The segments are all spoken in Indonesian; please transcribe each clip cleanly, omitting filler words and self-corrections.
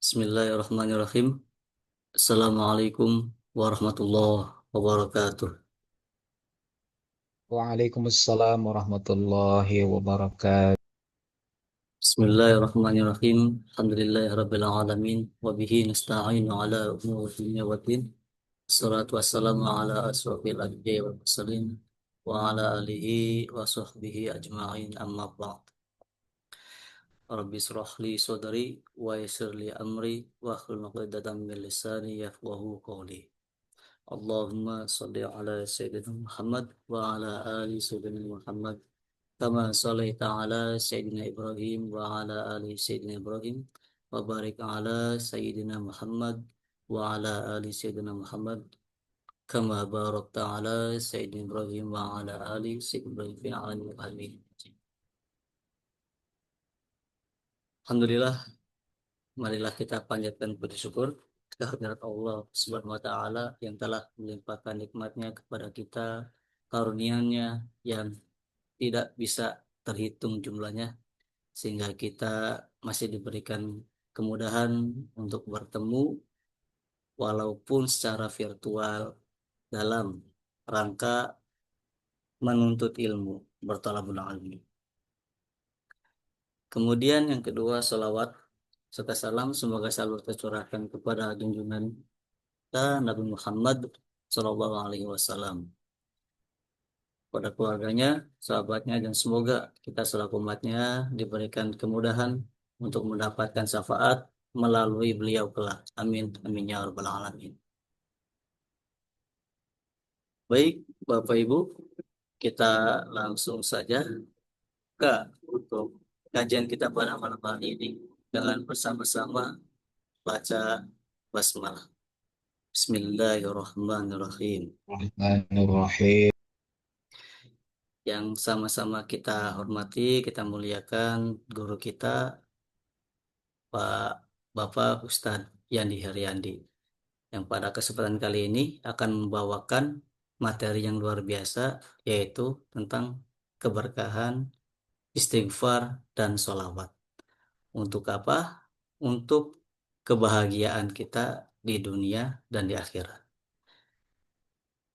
Bismillahirrahmanirrahim. Assalamualaikum warahmatullahi wabarakatuh. Waalaikumsalam warahmatullahi wabarakatuh. Bismillahirrahmanirrahim. Alhamdulillahirabbil alamin wa bihi nasta'inu ala umuri dunya waddin. Assalatu wassalamu ala asrofil anbiya'i wal mursalin wa ala alihi wa sahbihi ajma'in amma ba'd. Rabbi israh li sadri wa yassir li amri wa hlul 'uqdatam min lisani yafqahu qawli. Allahumma salli ala Sayyidina Muhammad wa ala ali Sayyidina Muhammad kama sallaita ala Sayyidina Ibrahim wa ala ali Sayyidina Ibrahim wa barik ala Sayyidina Muhammad wa ala ali Sayyidina Muhammad kama barakta ala Sayyidina Ibrahim wa ala ali Sayyidina Ibrahim fil alamin. Alhamdulillah, marilah kita panjatkan puji syukur kehadirat Allah Subhanahu wa taala yang telah melimpahkan nikmatnya kepada kita, karunia-Nya yang tidak bisa terhitung jumlahnya, sehingga kita masih diberikan kemudahan untuk bertemu walaupun secara virtual dalam rangka menuntut ilmu, bertalabul ilmi. Kemudian yang kedua, salawat serta salam semoga selalu tercurahkan kepada junjungan kita Nabi Muhammad Shallallahu Alaihi Wasallam, pada keluarganya, sahabatnya, dan semoga kita selaku umatnya diberikan kemudahan untuk mendapatkan syafaat melalui beliau kelak. Amin. Amin ya rabbal alamin. Baik, Bapak Ibu, kita langsung saja ke untuk kajian kita pada malam hari ini dengan bersama-sama baca basmalah. Bismillahirrahmanirrahim. Rahmanirrahim. Yang sama-sama kita hormati, kita muliakan guru kita, Pak Bapak Ustadz Yandi Haryandi, yang pada kesempatan kali ini akan membawakan materi yang luar biasa, yaitu tentang keberkahan, istighfar, dan sholawat. Untuk apa? Untuk kebahagiaan kita di dunia dan di akhirat.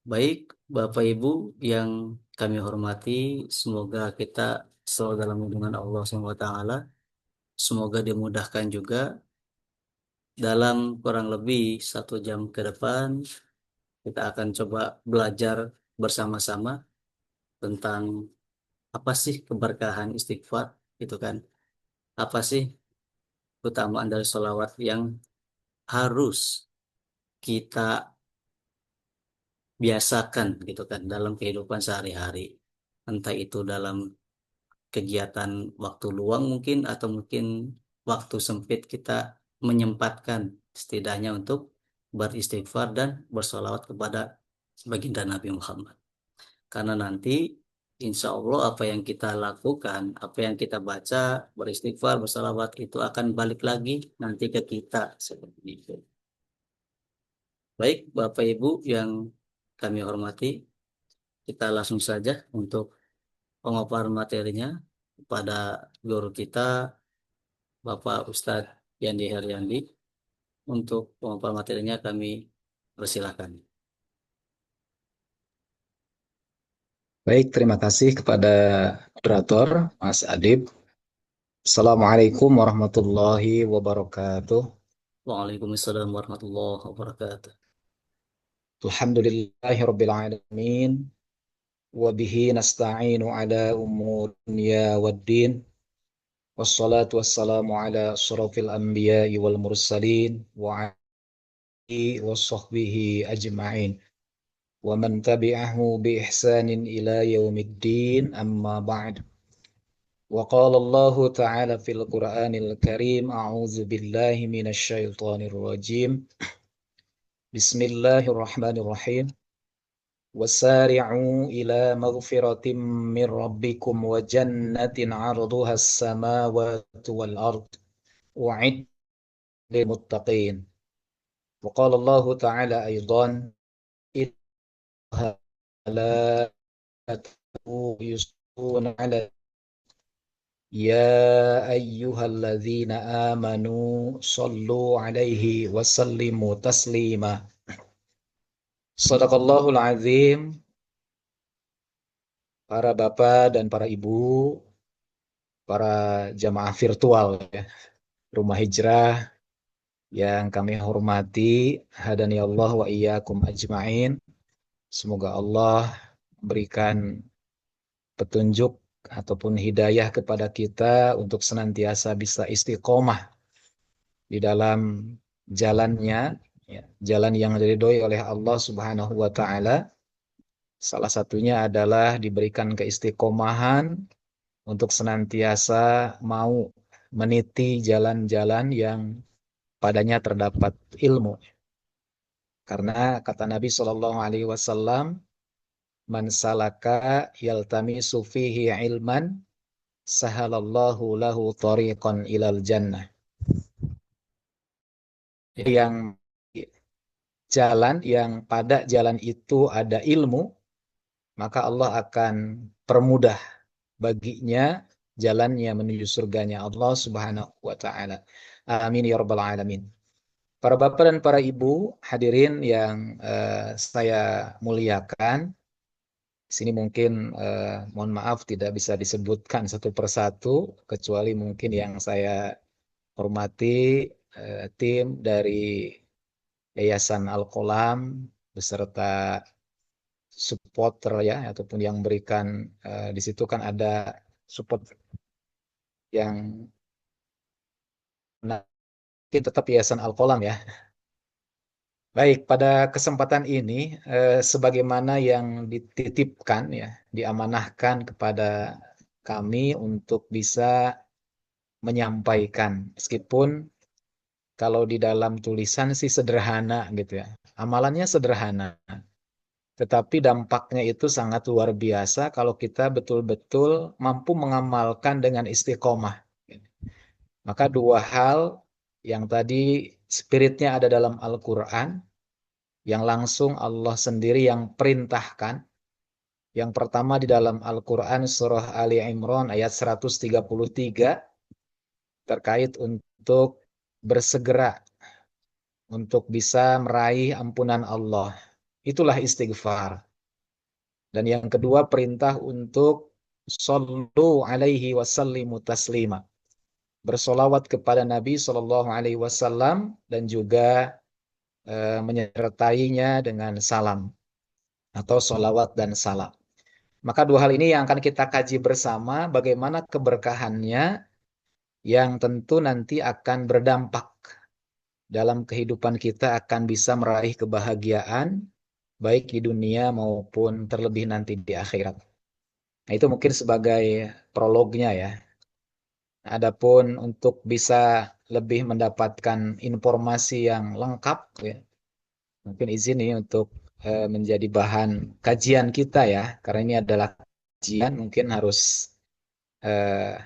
Baik, Bapak Ibu yang kami hormati, semoga kita selalu dalam lindungan Allah SWT. Semoga dimudahkan juga dalam kurang lebih 1 jam ke depan kita akan coba belajar bersama-sama tentang apa sih keberkahan istighfar, itu kan? Apa sih keutamaan dari sholawat yang harus kita biasakan gitu kan dalam kehidupan sehari-hari. Entah itu dalam kegiatan waktu luang mungkin, atau mungkin waktu sempit kita menyempatkan setidaknya untuk beristighfar dan bersolawat kepada baginda Nabi Muhammad. Karena nanti insya Allah apa yang kita lakukan, apa yang kita baca, beristighfar, bersolawat, itu akan balik lagi nanti ke kita seperti itu. Baik, Bapak Ibu yang kami hormati, kita langsung saja untuk pemaparan materinya kepada guru kita, Bapak Ustadz Yandi Haryandi. Untuk pemaparan materinya kami persilahkan. Baik, terima kasih kepada moderator Mas Adib. Assalamualaikum warahmatullahi wabarakatuh. Waalaikumsalam warahmatullahi wabarakatuh. Alhamdulillahirabbil alamin wa bihi nasta'inu ala umur dunya waddin. Wassalatu wassalamu ala asyrafil anbiya'i wal mursalin wa alihi wa sahbihi ajma'in. ومن تبعه بإحسان إلى يوم الدين أما بعد. وقال الله تعالى في القرآن الكريم أعوذ بالله من الشيطان الرجيم بسم الله الرحمن الرحيم وسارعوا إلى مغفرة من ربكم وجنة عرضها السماوات والأرض أعدت للمتقين. وقال الله تعالى أيضا إنها لا يصلون على Ya ayyuhalladzina amanu sallu alaihi wasallimu taslima. Sadaqallahul azim. Para bapak dan para ibu, para jamaah virtual ya, Rumah Hijrah yang kami hormati, hadani Allah wa iyyakum ajmain. Semoga Allah berikan petunjuk ataupun hidayah kepada kita untuk senantiasa bisa istiqomah di dalam jalannya, ya, jalan yang diridhoi oleh Allah Subhanahu wa taala. Salah satunya adalah diberikan keistiqomahan untuk senantiasa mau meniti jalan-jalan yang padanya terdapat ilmu. Karena kata Nabi Shallallahu Alaihi Wasallam, "Man salaka yaltamisu fihi ilman, sahalallahu lahu tariqan ilal jannah." Yang jalan yang pada jalan itu ada ilmu, maka Allah akan permudah baginya jalannya menuju surganya Allah Subhanahu wa taala. Amin ya rabbal alamin. Para bapak dan para ibu hadirin yang saya muliakan, di sini mungkin mohon maaf tidak bisa disebutkan satu persatu, kecuali mungkin yang saya hormati tim dari Yayasan Al-Qalam beserta supporter ya, ataupun yang berikan di situ kan ada support yang mungkin tetap Yayasan Al-Qalam ya. Baik, pada kesempatan ini sebagaimana yang dititipkan ya, diamanahkan kepada kami untuk bisa menyampaikan, meskipun kalau di dalam tulisan sih sederhana gitu ya. Amalannya sederhana, tetapi dampaknya itu sangat luar biasa kalau kita betul-betul mampu mengamalkan dengan istiqomah. Maka dua hal yang tadi spiritnya ada dalam Al-Quran, yang langsung Allah sendiri yang perintahkan. Yang pertama di dalam Al-Quran surah Ali Imran ayat 133 terkait untuk bersegera untuk bisa meraih ampunan Allah. Itulah istighfar. Dan yang kedua perintah untuk sallu alaihi wasallimu taslima. Bersolawat kepada Nabi Shallallahu Alaihi Wasallam dan juga menyertainya dengan salam atau solawat dan salam. Maka dua hal ini yang akan kita kaji bersama, bagaimana keberkahannya yang tentu nanti akan berdampak dalam kehidupan kita, akan bisa meraih kebahagiaan baik di dunia maupun terlebih nanti di akhirat. Nah, itu mungkin sebagai prolognya ya. Adapun untuk bisa lebih mendapatkan informasi yang lengkap ya, mungkin izin nih untuk menjadi bahan kajian kita ya, karena ini adalah kajian, mungkin harus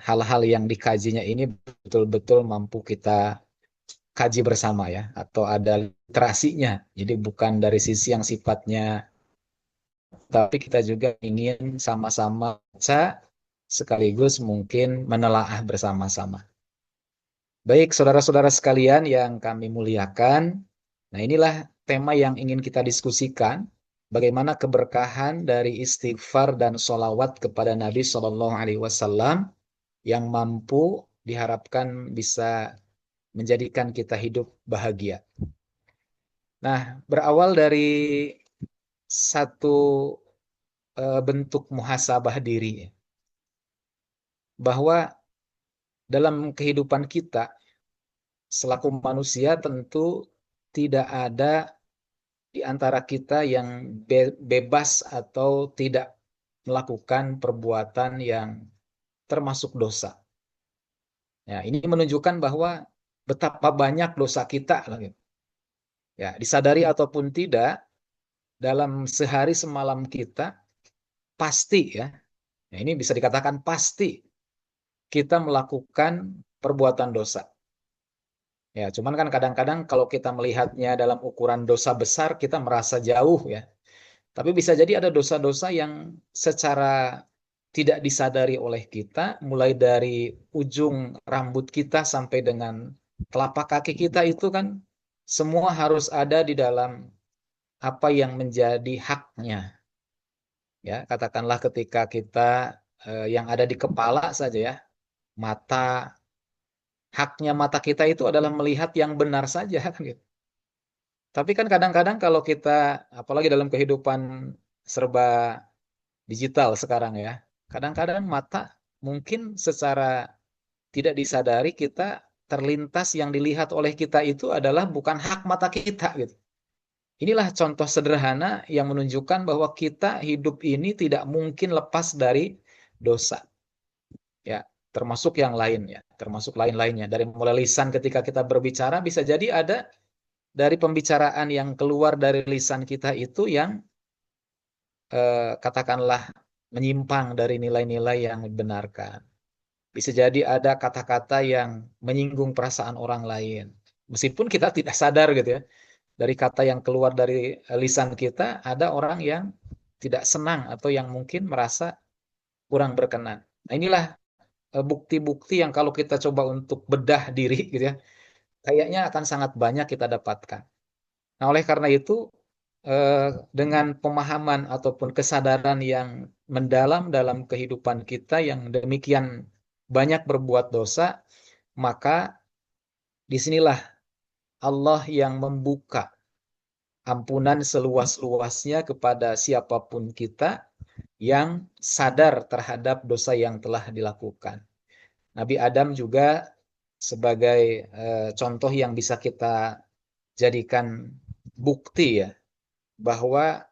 hal-hal yang dikajinya ini betul-betul mampu kita kaji bersama ya, atau ada literasinya. Jadi bukan dari sisi yang sifatnya, tapi kita juga ingin sama-sama baca sekaligus mungkin menelaah bersama-sama. Baik, saudara-saudara sekalian yang kami muliakan, nah inilah tema yang ingin kita diskusikan, bagaimana keberkahan dari istighfar dan solawat kepada Nabi Shallallahu Alaihi Wasallam yang mampu diharapkan bisa menjadikan kita hidup bahagia. Nah, berawal dari satu bentuk muhasabah diri, bahwa dalam kehidupan kita selaku manusia tentu tidak ada di antara kita yang bebas atau tidak melakukan perbuatan yang termasuk dosa. Ya, ini menunjukkan bahwa betapa banyak dosa kita. Ya, disadari ataupun tidak, dalam sehari semalam kita pasti ya, ya ini bisa dikatakan pasti kita melakukan perbuatan dosa. Ya, cuman kan kadang-kadang kalau kita melihatnya dalam ukuran dosa besar, kita merasa jauh ya. Tapi bisa jadi ada dosa-dosa yang secara tidak disadari oleh kita, mulai dari ujung rambut kita sampai dengan telapak kaki kita itu kan semua harus ada di dalam apa yang menjadi haknya. Ya, katakanlah ketika kita yang ada di kepala saja ya, mata, haknya mata kita itu adalah melihat yang benar saja kan gitu. Tapi kan kadang-kadang kalau kita, apalagi dalam kehidupan serba digital sekarang ya, kadang-kadang mata mungkin secara tidak disadari kita terlintas yang dilihat oleh kita itu adalah bukan hak mata kita gitu. Inilah contoh sederhana yang menunjukkan bahwa kita hidup ini tidak mungkin lepas dari dosa. Ya, termasuk yang lainnya, termasuk lain-lainnya. Dari mulai lisan ketika kita berbicara bisa jadi ada dari pembicaraan yang keluar dari lisan kita itu yang katakanlah menyimpang dari nilai-nilai yang dibenarkan. Bisa jadi ada kata-kata yang menyinggung perasaan orang lain. Meskipun kita tidak sadar gitu ya. Dari kata yang keluar dari lisan kita, ada orang yang tidak senang atau yang mungkin merasa kurang berkenan. Nah, inilah bukti-bukti yang kalau kita coba untuk bedah diri gitu ya, kayaknya akan sangat banyak kita dapatkan. Nah, oleh karena itu, dengan pemahaman ataupun kesadaran yang mendalam dalam kehidupan kita yang demikian banyak berbuat dosa, maka disinilah Allah yang membuka ampunan seluas-luasnya kepada siapapun kita yang sadar terhadap dosa yang telah dilakukan. Nabi Adam juga sebagai contoh yang bisa kita jadikan bukti ya, bahwa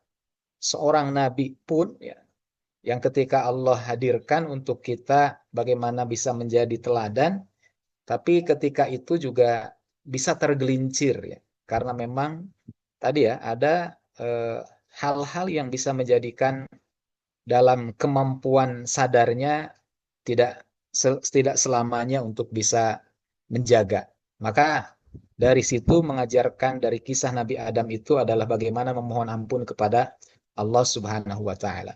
seorang nabi pun ya, yang ketika Allah hadirkan untuk kita bagaimana bisa menjadi teladan, tapi ketika itu juga bisa tergelincir ya, karena memang tadi ya ada eh, hal-hal yang bisa menjadikan dalam kemampuan sadarnya tidak tidak selamanya untuk bisa menjaga. Maka dari situ mengajarkan dari kisah Nabi Adam itu adalah bagaimana memohon ampun kepada Allah Subhanahu wa taala.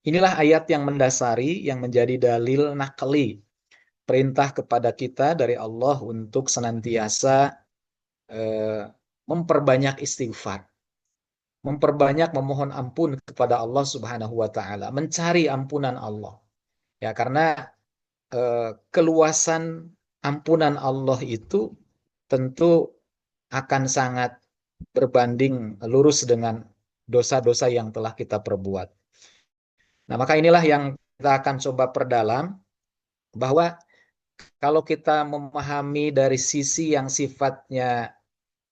Inilah ayat yang mendasari yang menjadi dalil nakli perintah kepada kita dari Allah untuk senantiasa eh, memperbanyak istighfar, memperbanyak memohon ampun kepada Allah Subhanahu wa taala, mencari ampunan Allah. Ya, karena keluasan ampunan Allah itu tentu akan sangat berbanding lurus dengan dosa-dosa yang telah kita perbuat. Nah, maka inilah yang kita akan coba perdalam bahwa kalau kita memahami dari sisi yang sifatnya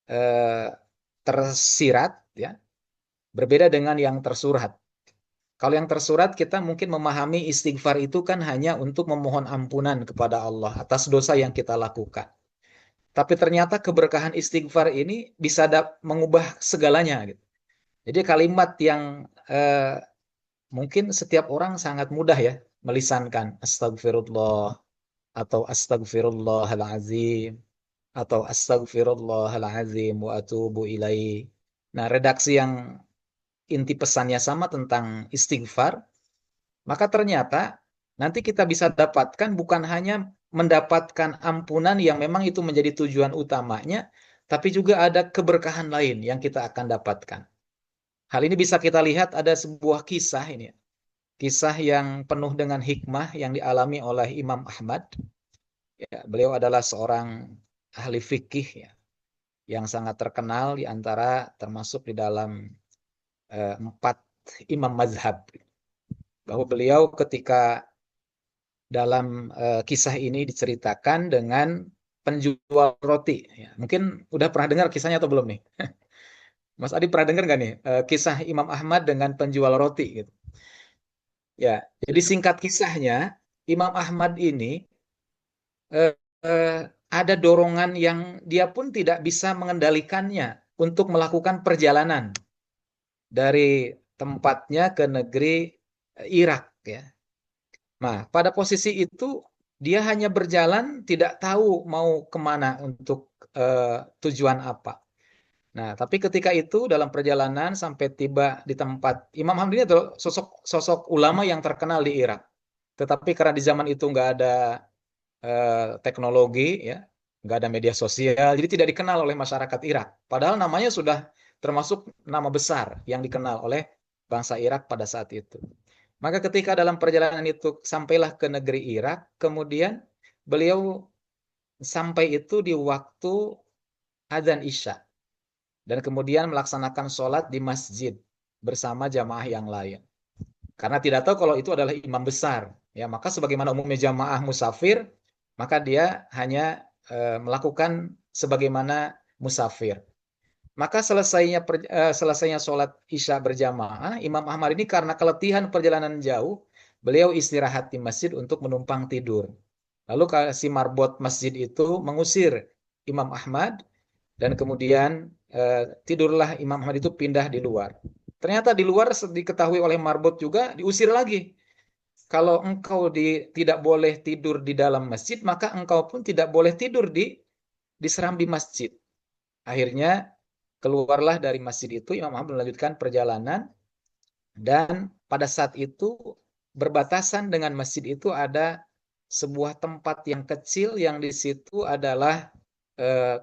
eh, tersirat, ya, berbeda dengan yang tersurat. Kalau yang tersurat kita mungkin memahami istighfar itu kan hanya untuk memohon ampunan kepada Allah atas dosa yang kita lakukan. Tapi ternyata keberkahan istighfar ini bisa mengubah segalanya gitu. Jadi kalimat yang mungkin setiap orang sangat mudah ya melisankan astagfirullah atau astagfirullahalazim atau astagfirullahalazim wa atubu ilaih. Nah, redaksi yang inti pesannya sama tentang istighfar, maka ternyata nanti kita bisa dapatkan bukan hanya mendapatkan ampunan yang memang itu menjadi tujuan utamanya, tapi juga ada keberkahan lain yang kita akan dapatkan. Hal ini bisa kita lihat ada sebuah kisah ini, kisah yang penuh dengan hikmah yang dialami oleh Imam Ahmad. Ya, beliau adalah seorang ahli fikih ya, yang sangat terkenal di antara termasuk di dalam empat imam mazhab. Bahwa beliau ketika dalam kisah ini diceritakan dengan penjual roti. Ya, mungkin udah pernah dengar kisahnya atau belum nih? Mas Adi pernah dengar nggak nih kisah Imam Ahmad dengan penjual roti gitu? Ya, jadi singkat kisahnya, Imam Ahmad ini eh, eh, ada dorongan yang dia pun tidak bisa mengendalikannya untuk melakukan perjalanan dari tempatnya ke negeri Irak ya. Nah, pada posisi itu dia hanya berjalan tidak tahu mau kemana untuk tujuan apa. Nah, tapi ketika itu dalam perjalanan sampai tiba di tempat Imam Hamdi ini adalah sosok sosok ulama yang terkenal di Irak. Tetapi karena di zaman itu nggak ada teknologi, ya, nggak ada media sosial, jadi tidak dikenal oleh masyarakat Irak. Padahal namanya sudah termasuk nama besar yang dikenal oleh bangsa Irak pada saat itu. Maka ketika dalam perjalanan itu sampailah ke negeri Irak, kemudian beliau sampai itu di waktu adzan Isya dan kemudian melaksanakan sholat di masjid bersama jamaah yang lain. Karena tidak tahu kalau itu adalah imam besar, ya maka sebagaimana umumnya jamaah musafir, maka dia hanya melakukan sebagaimana musafir. Maka selesainya sholat Isya berjamaah, Imam Ahmad ini karena keletihan perjalanan jauh, beliau istirahat di masjid untuk menumpang tidur. Lalu si marbot masjid itu mengusir Imam Ahmad dan kemudian tidurlah Imam Ahmad itu pindah di luar. Ternyata di luar diketahui oleh marbot juga diusir lagi. Kalau engkau tidak boleh tidur di dalam masjid, maka engkau pun tidak boleh tidur di serambi masjid. Akhirnya keluarlah dari masjid itu, Imam Ahmad melanjutkan perjalanan, dan pada saat itu berbatasan dengan masjid itu ada sebuah tempat yang kecil yang di situ adalah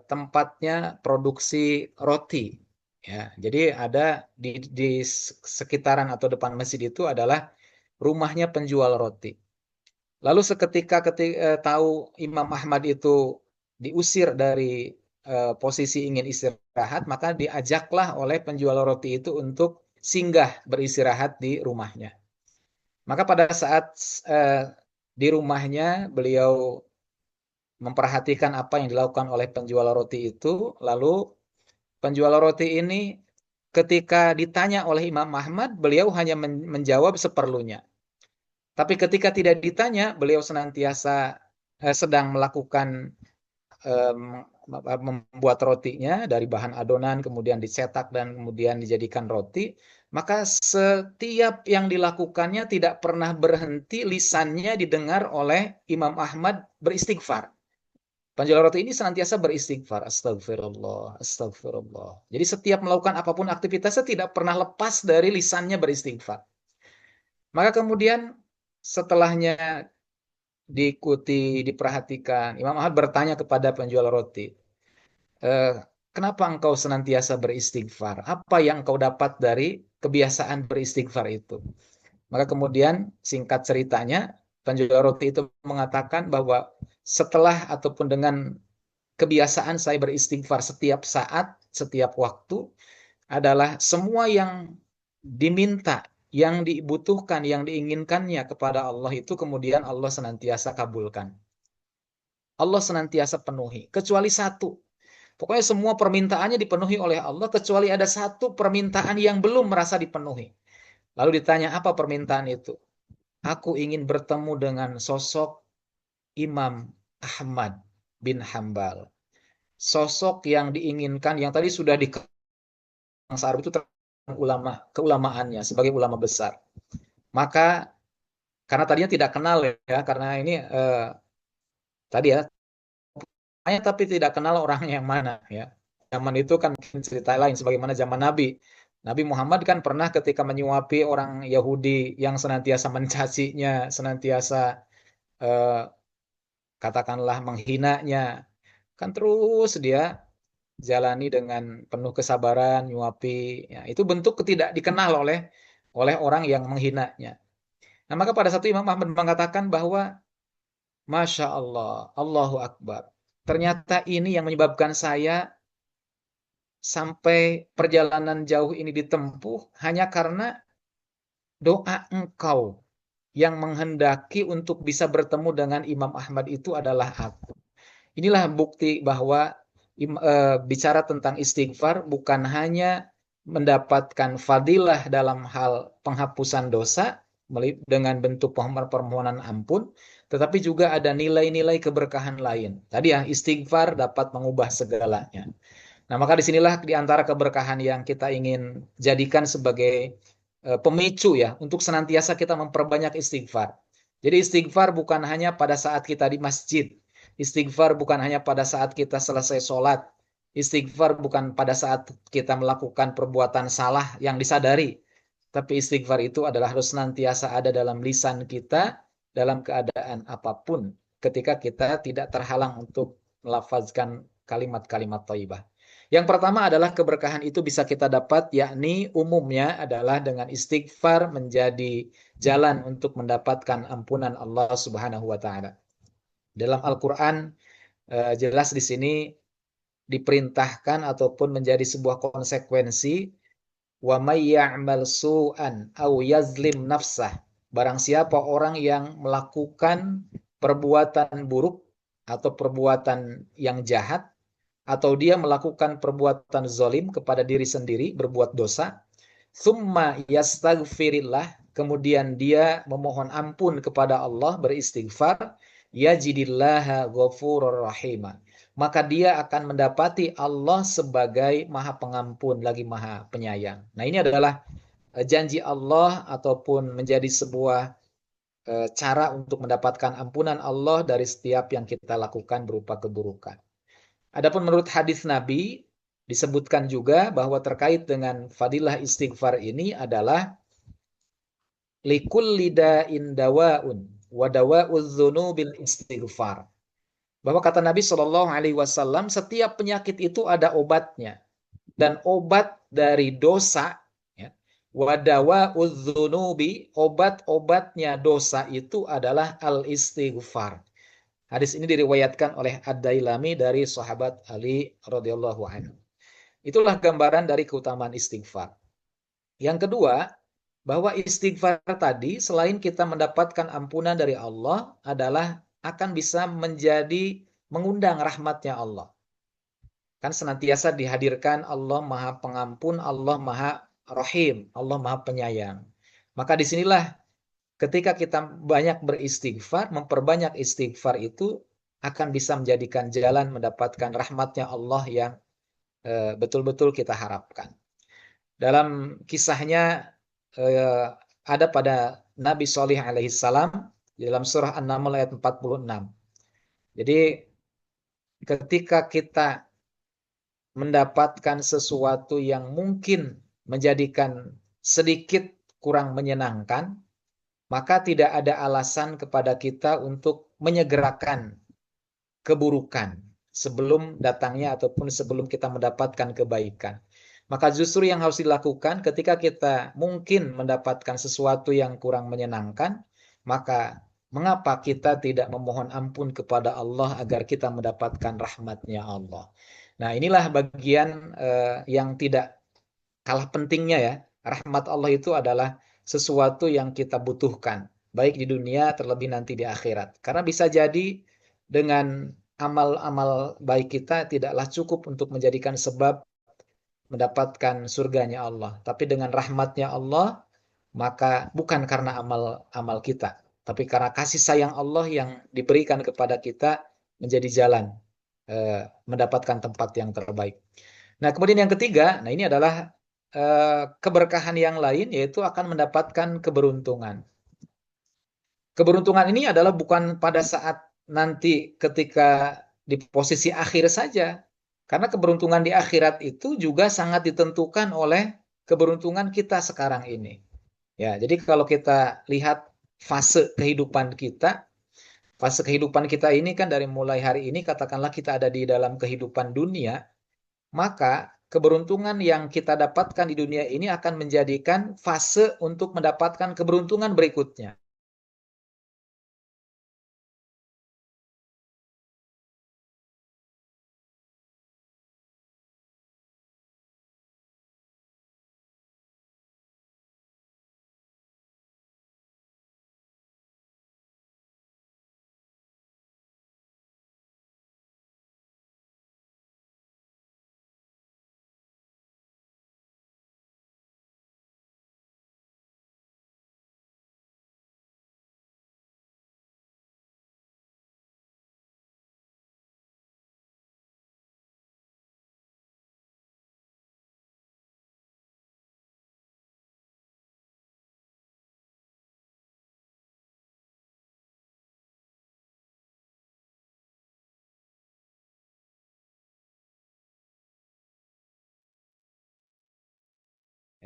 tempatnya produksi roti. Ya, jadi ada di sekitaran atau depan masjid itu adalah rumahnya penjual roti. Lalu seketika tahu Imam Ahmad itu diusir dari posisi ingin istirahat, maka diajaklah oleh penjual roti itu untuk singgah beristirahat di rumahnya. Maka pada saat di rumahnya beliau memperhatikan apa yang dilakukan oleh penjual roti itu, lalu penjual roti ini ketika ditanya oleh Imam Ahmad, beliau hanya menjawab seperlunya. Tapi ketika tidak ditanya, beliau senantiasa sedang melakukan membuat rotinya dari bahan adonan, kemudian dicetak dan kemudian dijadikan roti. Maka setiap yang dilakukannya tidak pernah berhenti, lisannya didengar oleh Imam Ahmad beristighfar. Penjual roti ini senantiasa beristighfar. Astagfirullah, astagfirullah. Jadi setiap melakukan apapun aktivitasnya tidak pernah lepas dari lisannya beristighfar. Maka kemudian setelahnya diikuti, diperhatikan, Imam Ahmad bertanya kepada penjual roti, "Eh, kenapa engkau senantiasa beristighfar? Apa yang engkau dapat dari kebiasaan beristighfar itu?" Maka kemudian singkat ceritanya, penjual roti itu mengatakan bahwa setelah ataupun dengan kebiasaan saya beristighfar setiap saat, setiap waktu, adalah semua yang diminta, yang dibutuhkan, yang diinginkannya kepada Allah itu kemudian Allah senantiasa kabulkan. Allah senantiasa penuhi. Kecuali satu. Pokoknya semua permintaannya dipenuhi oleh Allah, kecuali ada satu permintaan yang belum merasa dipenuhi. Lalu ditanya, apa permintaan itu? Aku ingin bertemu dengan sosok Imam Ahmad bin Hambal. Sosok yang diinginkan, yang tadi sudah di bangsa Arab itu ulama, keulamaannya sebagai ulama besar. Maka karena tadinya tidak kenal ya, karena ini tadi ya, tapi tidak kenal orangnya yang mana ya. Zaman itu kan cerita lain sebagaimana zaman Nabi. Nabi Muhammad kan pernah ketika menyuapi orang Yahudi yang senantiasa mencacinya, senantiasa eh, katakanlah menghinanya, kan terus dia jalani dengan penuh kesabaran, nyuapi. Ya, itu bentuk tidak dikenal oleh orang yang menghinanya. Nah, maka pada satu Imam Ahmad mengatakan bahwa Masya Allah, Allahu Akbar. Ternyata ini yang menyebabkan saya sampai perjalanan jauh ini ditempuh hanya karena doa engkau yang menghendaki untuk bisa bertemu dengan Imam Ahmad itu adalah aku. Inilah bukti bahwa bicara tentang istighfar bukan hanya mendapatkan fadilah dalam hal penghapusan dosa dengan bentuk permohonan ampun, tetapi juga ada nilai-nilai keberkahan lain. Tadi ya, istighfar dapat mengubah segalanya. Nah, maka disinilah di antara keberkahan yang kita ingin jadikan sebagai pemicu ya, untuk senantiasa kita memperbanyak istighfar. Jadi istighfar bukan hanya pada saat kita di masjid, istighfar bukan hanya pada saat kita selesai sholat, istighfar bukan pada saat kita melakukan perbuatan salah yang disadari, tapi istighfar itu adalah harus senantiasa ada dalam lisan kita dalam keadaan apapun ketika kita tidak terhalang untuk melafazkan kalimat-kalimat thayyibah. Yang pertama adalah keberkahan itu bisa kita dapat, yakni umumnya adalah dengan istighfar menjadi jalan untuk mendapatkan ampunan Allah Subhanahu wa taala. Dalam Al-Qur'an jelas di sini diperintahkan ataupun menjadi sebuah konsekuensi, wa may ya'mal su'an aw yazlim nafsah. Barang siapa orang yang melakukan perbuatan buruk atau perbuatan yang jahat, atau dia melakukan perbuatan zalim kepada diri sendiri, berbuat dosa, summa yastaghfirillah, kemudian dia memohon ampun kepada Allah, beristighfar, yajidillaha ghafurur rahima, maka dia akan mendapati Allah sebagai Maha Pengampun lagi Maha Penyayang. Nah, ini adalah janji Allah ataupun menjadi sebuah cara untuk mendapatkan ampunan Allah dari setiap yang kita lakukan berupa keburukan. Adapun menurut hadis Nabi disebutkan juga bahwa terkait dengan fadilah istighfar ini adalah likulli da'in dawaun wa dawa'uz dzunubil istighfar. Bahwa kata Nabi Shallallahu alaihi wasallam, setiap penyakit itu ada obatnya, dan obat dari dosa, ya, wa dawa'uz dzunubi, obat-obatnya dosa itu adalah al istighfar. Hadis ini diriwayatkan oleh Ad-Dailami dari sahabat Ali radhiyallahu anhu. Itulah gambaran dari keutamaan istighfar. Yang kedua, bahwa istighfar tadi selain kita mendapatkan ampunan dari Allah adalah akan bisa menjadi mengundang rahmatnya Allah. Kan senantiasa dihadirkan Allah Maha Pengampun, Allah Maha Rahim, Allah Maha Penyayang. Maka disinilah ketika kita banyak beristighfar, memperbanyak istighfar itu akan bisa menjadikan jalan mendapatkan rahmatnya Allah yang betul-betul kita harapkan. Dalam kisahnya ada pada Nabi Shalih alaihi salam dalam surah An-Naml ayat 46. Jadi ketika kita mendapatkan sesuatu yang mungkin menjadikan sedikit kurang menyenangkan, maka tidak ada alasan kepada kita untuk menyegerakan keburukan sebelum datangnya ataupun sebelum kita mendapatkan kebaikan. Maka justru yang harus dilakukan ketika kita mungkin mendapatkan sesuatu yang kurang menyenangkan, maka mengapa kita tidak memohon ampun kepada Allah agar kita mendapatkan rahmatnya Allah. Nah, inilah bagian yang tidak kalah pentingnya ya. Rahmat Allah itu adalah sesuatu yang kita butuhkan, baik di dunia terlebih nanti di akhirat. Karena bisa jadi dengan amal-amal baik kita tidaklah cukup untuk menjadikan sebab mendapatkan surganya Allah. Tapi dengan rahmatnya Allah, maka bukan karena amal-amal kita, tapi karena kasih sayang Allah yang diberikan kepada kita menjadi jalan mendapatkan tempat yang terbaik. Nah, kemudian yang ketiga, nah ini adalah keberkahan yang lain, yaitu akan mendapatkan keberuntungan. Keberuntungan ini adalah bukan pada saat nanti ketika di posisi akhir saja. Karena keberuntungan di akhirat itu juga sangat ditentukan oleh keberuntungan kita sekarang ini. Ya, jadi kalau kita lihat fase kehidupan kita ini kan dari mulai hari ini katakanlah kita ada di dalam kehidupan dunia, maka keberuntungan yang kita dapatkan di dunia ini akan menjadikan fase untuk mendapatkan keberuntungan berikutnya.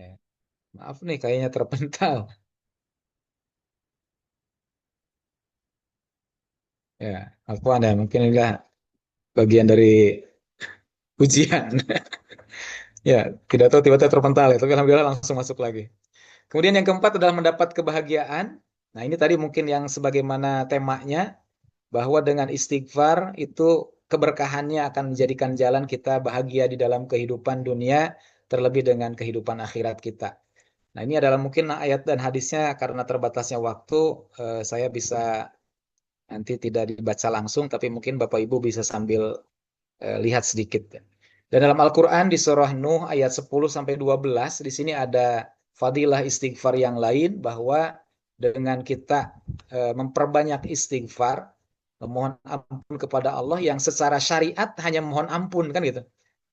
Ya, maaf nih kayaknya terpental. Ya, afwan ya, mungkin enggak bagian dari ujian. Ya, tidak tahu tiba-tiba terpental ya, tapi alhamdulillah langsung masuk lagi. Kemudian yang keempat adalah mendapat kebahagiaan. Nah, ini tadi mungkin yang sebagaimana temanya, bahwa dengan istighfar itu keberkahannya akan menjadikan jalan kita bahagia di dalam kehidupan dunia, terlebih dengan kehidupan akhirat kita. Nah, ini adalah mungkin ayat dan hadisnya karena terbatasnya waktu, saya bisa nanti tidak dibaca langsung, tapi mungkin Bapak Ibu bisa sambil lihat sedikit. Dan dalam Al-Quran di surah Nuh ayat 10 sampai 12, di sini ada fadilah istighfar yang lain, bahwa dengan kita memperbanyak istighfar, memohon ampun kepada Allah yang secara syariat hanya mohon ampun kan gitu.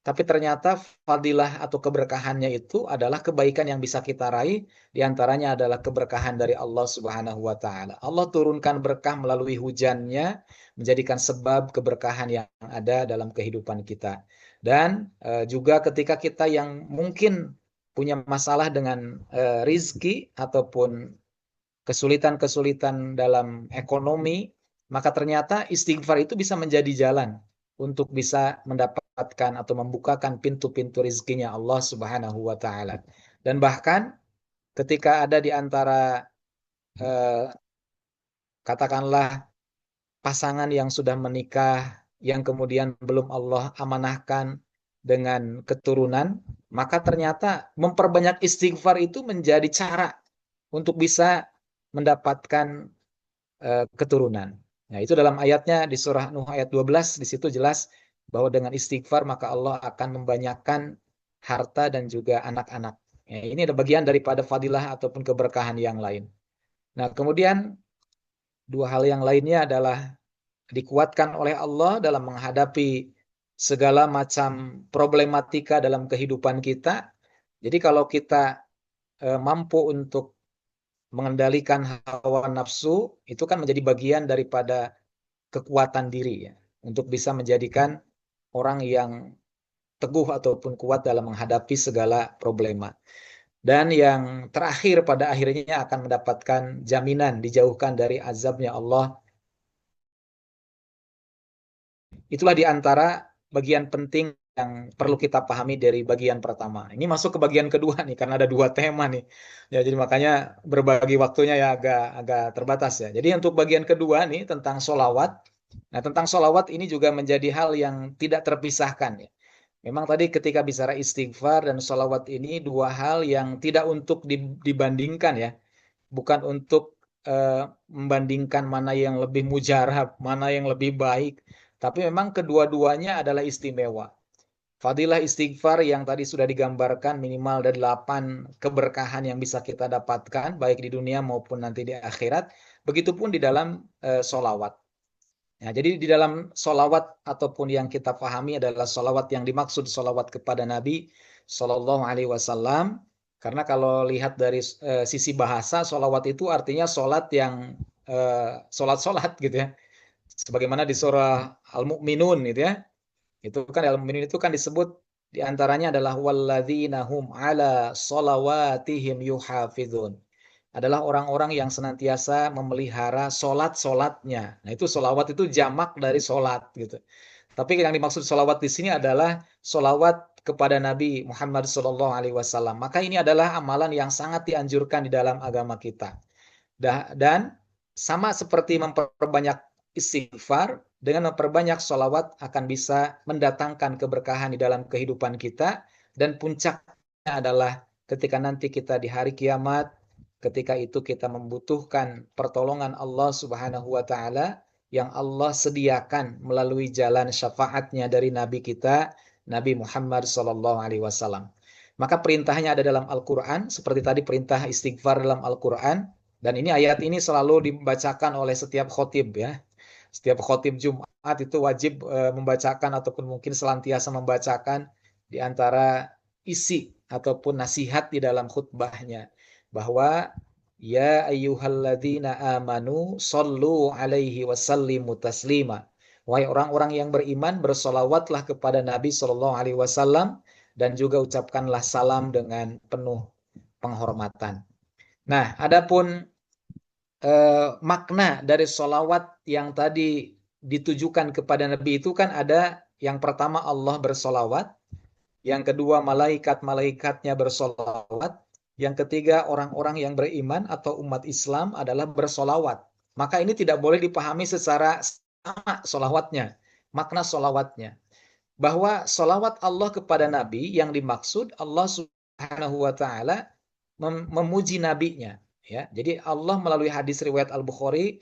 Tapi ternyata fadilah atau keberkahannya itu adalah kebaikan yang bisa kita raih, di antaranya adalah keberkahan dari Allah Subhanahu wa taala. Allah turunkan berkah melalui hujannya, menjadikan sebab keberkahan yang ada dalam kehidupan kita. Dan juga ketika kita yang mungkin punya masalah dengan rizki ataupun kesulitan-kesulitan dalam ekonomi, maka ternyata istighfar itu bisa menjadi jalan untuk bisa mendapatkan atau membukakan pintu-pintu rizkinya Allah Subhanahu wa taala. Dan bahkan ketika ada di antara eh, katakanlah pasangan yang sudah menikah yang kemudian belum Allah amanahkan dengan keturunan, maka ternyata memperbanyak istighfar itu menjadi cara untuk bisa mendapatkan keturunan. Nah, itu dalam ayatnya di surah Nuh ayat 12, di situ jelas bahwa dengan istighfar maka Allah akan membanyakkan harta dan juga anak-anak. Ya, ini ada bagian daripada fadilah ataupun keberkahan yang lain. Nah, kemudian dua hal yang lainnya adalah dikuatkan oleh Allah dalam menghadapi segala macam problematika dalam kehidupan kita. Jadi kalau kita mampu untuk mengendalikan hawa nafsu, itu kan menjadi bagian daripada kekuatan diri ya, untuk bisa menjadikan orang yang teguh ataupun kuat dalam menghadapi segala problema. Dan yang terakhir pada akhirnya akan mendapatkan jaminan dijauhkan dari azabnya Allah. Itulah di antara bagian penting yang perlu kita pahami dari bagian pertama. Ini masuk ke bagian kedua nih, karena ada dua tema nih. Ya, jadi makanya berbagi waktunya ya agak agak terbatas ya. Jadi untuk bagian kedua nih tentang solawat. Nah, tentang solawat ini juga menjadi hal yang tidak terpisahkan ya. Memang tadi ketika bicara istighfar dan solawat ini dua hal yang tidak untuk dibandingkan ya. Bukan untuk membandingkan mana yang lebih mujarab, mana yang lebih baik. Tapi memang kedua-duanya adalah istimewa. Fadilah istighfar yang tadi sudah digambarkan minimal ada 8 keberkahan yang bisa kita dapatkan baik di dunia maupun nanti di akhirat. Begitupun di dalam solawat. Ya, jadi di dalam solawat ataupun yang kita pahami adalah solawat yang dimaksud solawat kepada Nabi Shallallahu Alaihi Wasallam. Karena kalau lihat dari sisi bahasa, solawat itu artinya solat yang solat-solat gitu ya. Sebagaimana di surah Al-Mu'minun gitu ya. Itu kan Al-Mu'minun itu kan disebut di antaranya adalah walladzina hum ala solawatihim yuhafidun, adalah orang-orang yang senantiasa memelihara solat-solatnya. Nah, itu solawat itu jamak dari solat gitu. Tapi yang dimaksud solawat di sini adalah solawat kepada Nabi Muhammad SAW. Maka ini adalah amalan yang sangat dianjurkan di dalam agama kita. Dan sama seperti memperbanyak istighfar, dengan memperbanyak solawat akan bisa mendatangkan keberkahan di dalam kehidupan kita. Dan puncaknya adalah ketika nanti kita di hari kiamat, ketika itu kita membutuhkan pertolongan Allah Subhanahu wa taala yang Allah sediakan melalui jalan syafaatnya dari Nabi kita, Nabi Muhammad sallallahu alaihi wasallam. Maka perintahnya ada dalam Al-Qur'an, seperti tadi perintah istighfar dalam Al-Qur'an, dan ini ayat ini selalu dibacakan oleh setiap khotib ya. Setiap khotib Jumat itu wajib membacakan ataupun mungkin selantiasa membacakan di antara isi ataupun nasihat di dalam khutbahnya, bahwa ya ayyuhalladzina amanu sallu alaihi wasallimu taslima. Wahai orang-orang yang beriman, bersolawatlah kepada Nabi Shallallahu Alaihi Wasallam dan juga ucapkanlah salam dengan penuh penghormatan. Nah, adapun makna dari solawat yang tadi ditujukan kepada Nabi itu kan ada yang pertama Allah bersolawat, yang kedua malaikat-malaikatnya bersolawat, yang ketiga orang-orang yang beriman atau umat Islam adalah bersolawat. Maka ini tidak boleh dipahami secara sama solawatnya, makna solawatnya. Bahwa solawat Allah kepada Nabi yang dimaksud Allah Subhanahu wa Ta'ala memuji nabinya. Ya, jadi Allah melalui hadis riwayat Al-Bukhari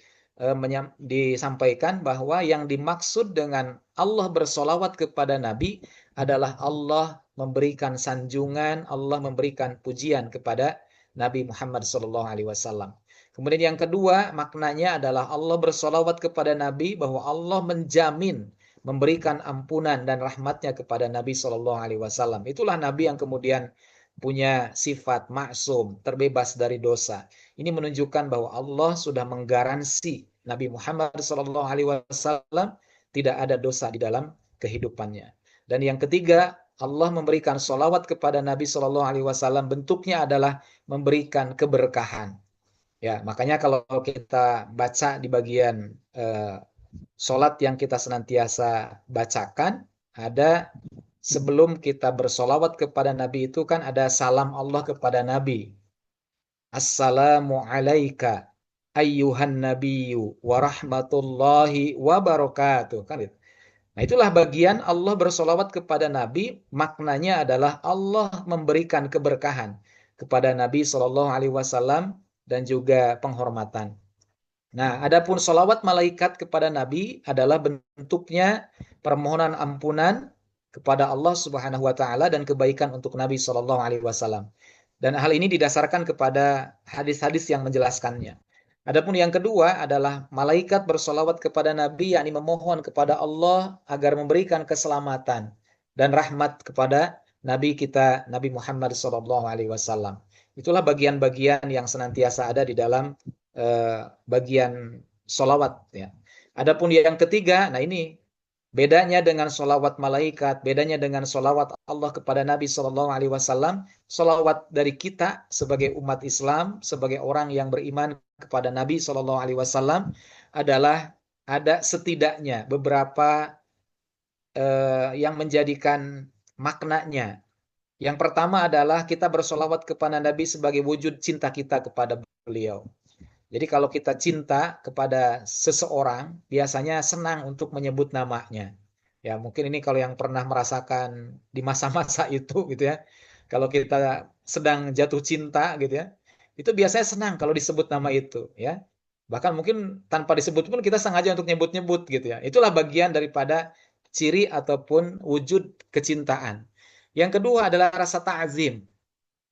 disampaikan bahwa yang dimaksud dengan Allah bersolawat kepada Nabi adalah Allah memberikan sanjungan, Allah memberikan pujian kepada Nabi Muhammad SAW. Kemudian yang kedua maknanya adalah Allah bersolawat kepada Nabi bahwa Allah menjamin memberikan ampunan dan rahmatnya kepada Nabi SAW. Itulah Nabi yang kemudian punya sifat maksum, terbebas dari dosa. Ini menunjukkan bahwa Allah sudah menggaransi Nabi Muhammad SAW tidak ada dosa di dalam kehidupannya. Dan yang ketiga, Allah memberikan solawat kepada Nabi SAW bentuknya adalah memberikan keberkahan. Ya, makanya kalau kita baca di bagian solat yang kita senantiasa bacakan, ada sebelum kita bersolawat kepada Nabi itu kan ada salam Allah kepada Nabi. Assalamu alaika ayyuhan nabiyyu wa rahmatullahi wa barakatuh. Kan itu. Nah itulah bagian Allah bersolawat kepada Nabi, maknanya adalah Allah memberikan keberkahan kepada Nabi SAW dan juga penghormatan. Nah, adapun solawat malaikat kepada Nabi adalah bentuknya permohonan ampunan kepada Allah Subhanahu wa Ta'ala dan kebaikan untuk Nabi Shallallahu Alaihi Wasallam. Dan hal ini didasarkan kepada hadis-hadis yang menjelaskannya. Adapun yang kedua adalah malaikat bersolawat kepada Nabi, yakni memohon kepada Allah agar memberikan keselamatan dan rahmat kepada Nabi kita Nabi Muhammad Shallallahu Alaihi Wasallam. Itulah bagian-bagian yang senantiasa ada di dalam bagian solawat ya. Adapun yang ketiga, nah ini bedanya dengan solawat malaikat, bedanya dengan solawat Allah kepada Nabi Shallallahu Alaihi Wasallam. Solawat dari kita sebagai umat Islam, sebagai orang yang beriman kepada Nabi Shallallahu Alaihi Wasallam adalah ada setidaknya beberapa yang menjadikan maknanya. Yang pertama adalah kita bersolawat kepada Nabi sebagai wujud cinta kita kepada beliau. Jadi kalau kita cinta kepada seseorang, biasanya senang untuk menyebut namanya. Ya, mungkin ini kalau yang pernah merasakan di masa-masa itu gitu ya. Kalau kita sedang jatuh cinta gitu ya, itu biasanya senang kalau disebut nama itu ya. Bahkan mungkin tanpa disebut pun kita sengaja untuk nyebut-nyebut gitu ya. Itulah bagian daripada ciri ataupun wujud kecintaan. Yang kedua adalah rasa ta'zim.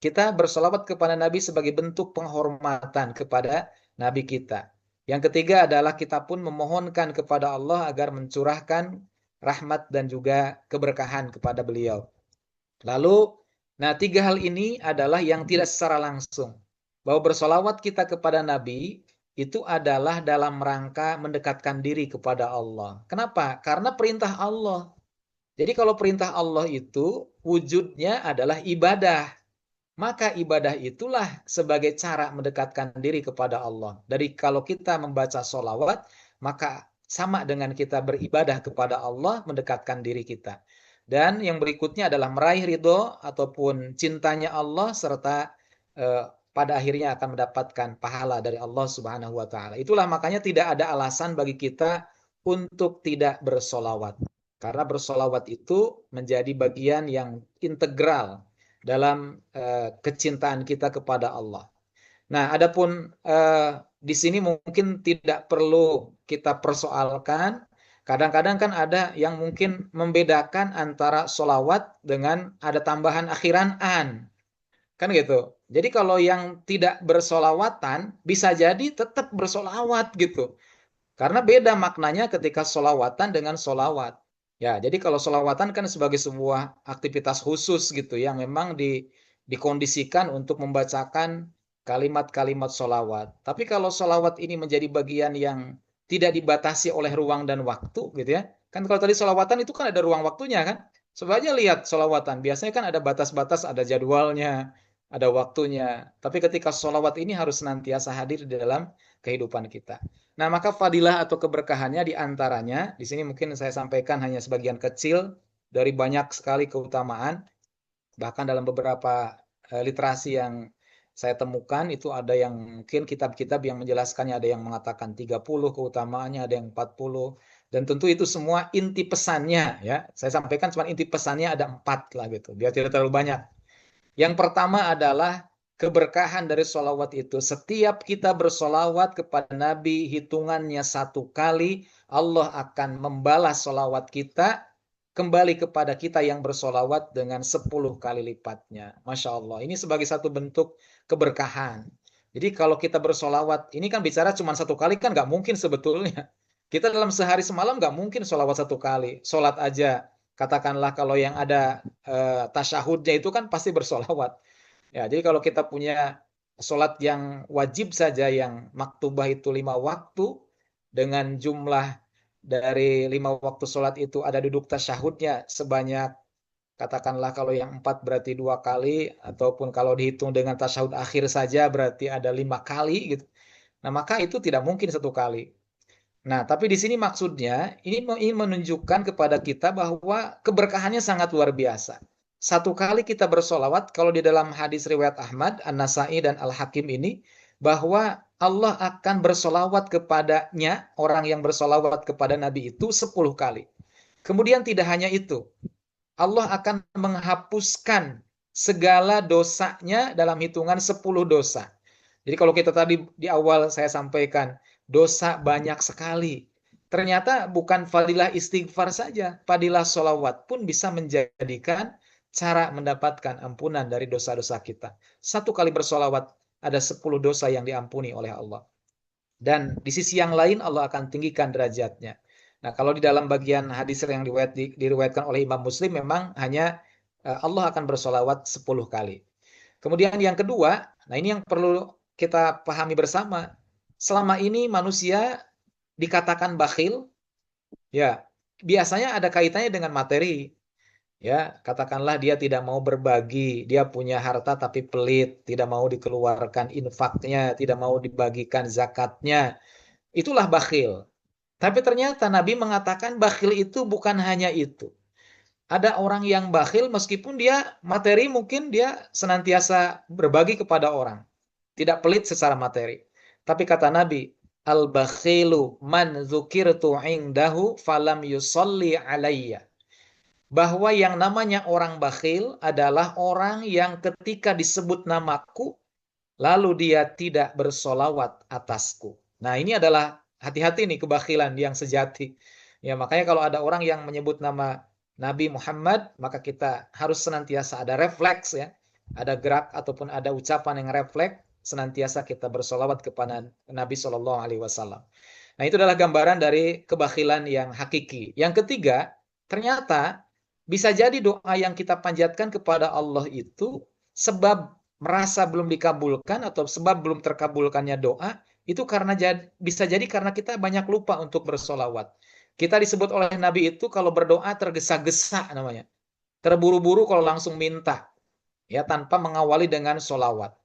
Kita bersolawat kepada Nabi sebagai bentuk penghormatan kepada Nabi kita. Yang ketiga adalah kita pun memohonkan kepada Allah agar mencurahkan rahmat dan juga keberkahan kepada beliau. Lalu, nah tiga hal ini adalah yang tidak secara langsung. Bahwa bersolawat kita kepada Nabi itu adalah dalam rangka mendekatkan diri kepada Allah. Kenapa? Karena perintah Allah. Jadi kalau perintah Allah itu wujudnya adalah ibadah. Maka ibadah itulah sebagai cara mendekatkan diri kepada Allah. Dari kalau kita membaca solawat, maka sama dengan kita beribadah kepada Allah, mendekatkan diri kita. Dan yang berikutnya adalah meraih ridho ataupun cintanya Allah, serta pada akhirnya akan mendapatkan pahala dari Allah Subhanahu wa Ta'ala. Itulah makanya tidak ada alasan bagi kita untuk tidak bersolawat. Karena bersolawat itu menjadi bagian yang integral dalam kecintaan kita kepada Allah. Nah, adapun di sini mungkin tidak perlu kita persoalkan. Kadang-kadang kan ada yang mungkin membedakan antara solawat dengan ada tambahan akhiran an. Kan gitu. Jadi kalau yang tidak bersolawatan bisa jadi tetap bersolawat gitu. Karena beda maknanya ketika solawatan dengan solawat. Ya, jadi kalau solawatan kan sebagai sebuah aktivitas khusus gitu yang memang dikondisikan untuk membacakan kalimat-kalimat solawat. Tapi kalau solawat ini menjadi bagian yang tidak dibatasi oleh ruang dan waktu gitu ya. Kan kalau tadi solawatan itu kan ada ruang waktunya kan. Coba aja lihat solawatan. Biasanya kan ada batas-batas, ada jadwalnya, ada waktunya. Tapi ketika solawat ini harus senantiasa hadir di dalam kehidupan kita. Nah, maka fadilah atau keberkahannya di antaranya, di sini mungkin saya sampaikan hanya sebagian kecil dari banyak sekali keutamaan. Bahkan dalam beberapa literasi yang saya temukan itu ada yang mungkin kitab-kitab yang menjelaskannya, ada yang mengatakan 30 keutamaannya, ada yang 40, dan tentu itu semua inti pesannya ya. Saya sampaikan cuma inti pesannya ada 4 lah gitu, biar tidak terlalu banyak. Yang pertama adalah keberkahan dari sholawat itu. Setiap kita bersolawat kepada Nabi, hitungannya 1 kali, Allah akan membalas sholawat kita kembali kepada kita yang bersolawat dengan 10 kali lipatnya. Masya Allah. Ini sebagai satu bentuk keberkahan. Jadi kalau kita bersolawat, ini kan bicara cuma 1 kali, kan nggak mungkin sebetulnya. Kita dalam sehari semalam nggak mungkin solawat 1 kali. Sholat aja, katakanlah kalau yang ada tasyahudnya itu kan pasti bersolawat. Ya, jadi kalau kita punya sholat yang wajib saja, yang maktubah itu 5 waktu, dengan jumlah dari 5 waktu sholat itu ada duduk tasyahudnya sebanyak, katakanlah kalau yang 4 berarti 2 kali, ataupun kalau dihitung dengan tasyahud akhir saja berarti ada 5 kali gitu. Nah, maka itu tidak mungkin 1 kali. Nah, tapi di sini maksudnya ini ingin menunjukkan kepada kita bahwa keberkahannya sangat luar biasa. 1 kali kita bersolawat, kalau di dalam hadis riwayat Ahmad, An-Nasai dan Al-Hakim ini, bahwa Allah akan bersolawat kepadanya, orang yang bersolawat kepada Nabi itu 10 kali. Kemudian tidak hanya itu, Allah akan menghapuskan segala dosanya dalam hitungan 10 dosa. Jadi kalau kita tadi di awal saya sampaikan, dosa banyak sekali. Ternyata bukan fadilah istighfar saja, fadilah sholawat pun bisa menjadikan cara mendapatkan ampunan dari dosa-dosa kita. 1 kali bersolawat, ada 10 dosa yang diampuni oleh Allah. Dan di sisi yang lain Allah akan tinggikan derajatnya. Nah, kalau di dalam bagian hadis yang diriwayatkan oleh Imam Muslim, memang hanya Allah akan bersolawat 10 kali. Kemudian yang kedua, nah ini yang perlu kita pahami bersama. Selama ini manusia dikatakan bakhil, ya biasanya ada kaitannya dengan materi. Ya, katakanlah dia tidak mau berbagi, dia punya harta tapi pelit, tidak mau dikeluarkan infaknya, tidak mau dibagikan zakatnya. Itulah bakhil. Tapi ternyata Nabi mengatakan bakhil itu bukan hanya itu. Ada orang yang bakhil meskipun dia materi, mungkin dia senantiasa berbagi kepada orang. Tidak pelit secara materi. Tapi kata Nabi, al-bakhilu man dzukirtu indahu falam yusalli alayya. Bahwa yang namanya orang bakhil adalah orang yang ketika disebut namaku, lalu dia tidak bersolawat atasku. Nah, ini adalah hati-hati nih kebakhilan yang sejati. Ya, makanya kalau ada orang yang menyebut nama Nabi Muhammad, maka kita harus senantiasa ada refleks ya. Ada gerak ataupun ada ucapan yang refleks, senantiasa kita bersolawat kepada Nabi Shallallahu Alaihi Wasallam. Nah, itu adalah gambaran dari kebakhilan yang hakiki. Yang ketiga, ternyata bisa jadi doa yang kita panjatkan kepada Allah itu sebab merasa belum dikabulkan atau sebab belum terkabulkannya doa, itu karena bisa jadi karena kita banyak lupa untuk bersolawat. Kita disebut oleh Nabi itu kalau berdoa tergesa-gesa namanya. Terburu-buru kalau langsung minta. Ya, tanpa mengawali dengan solawat.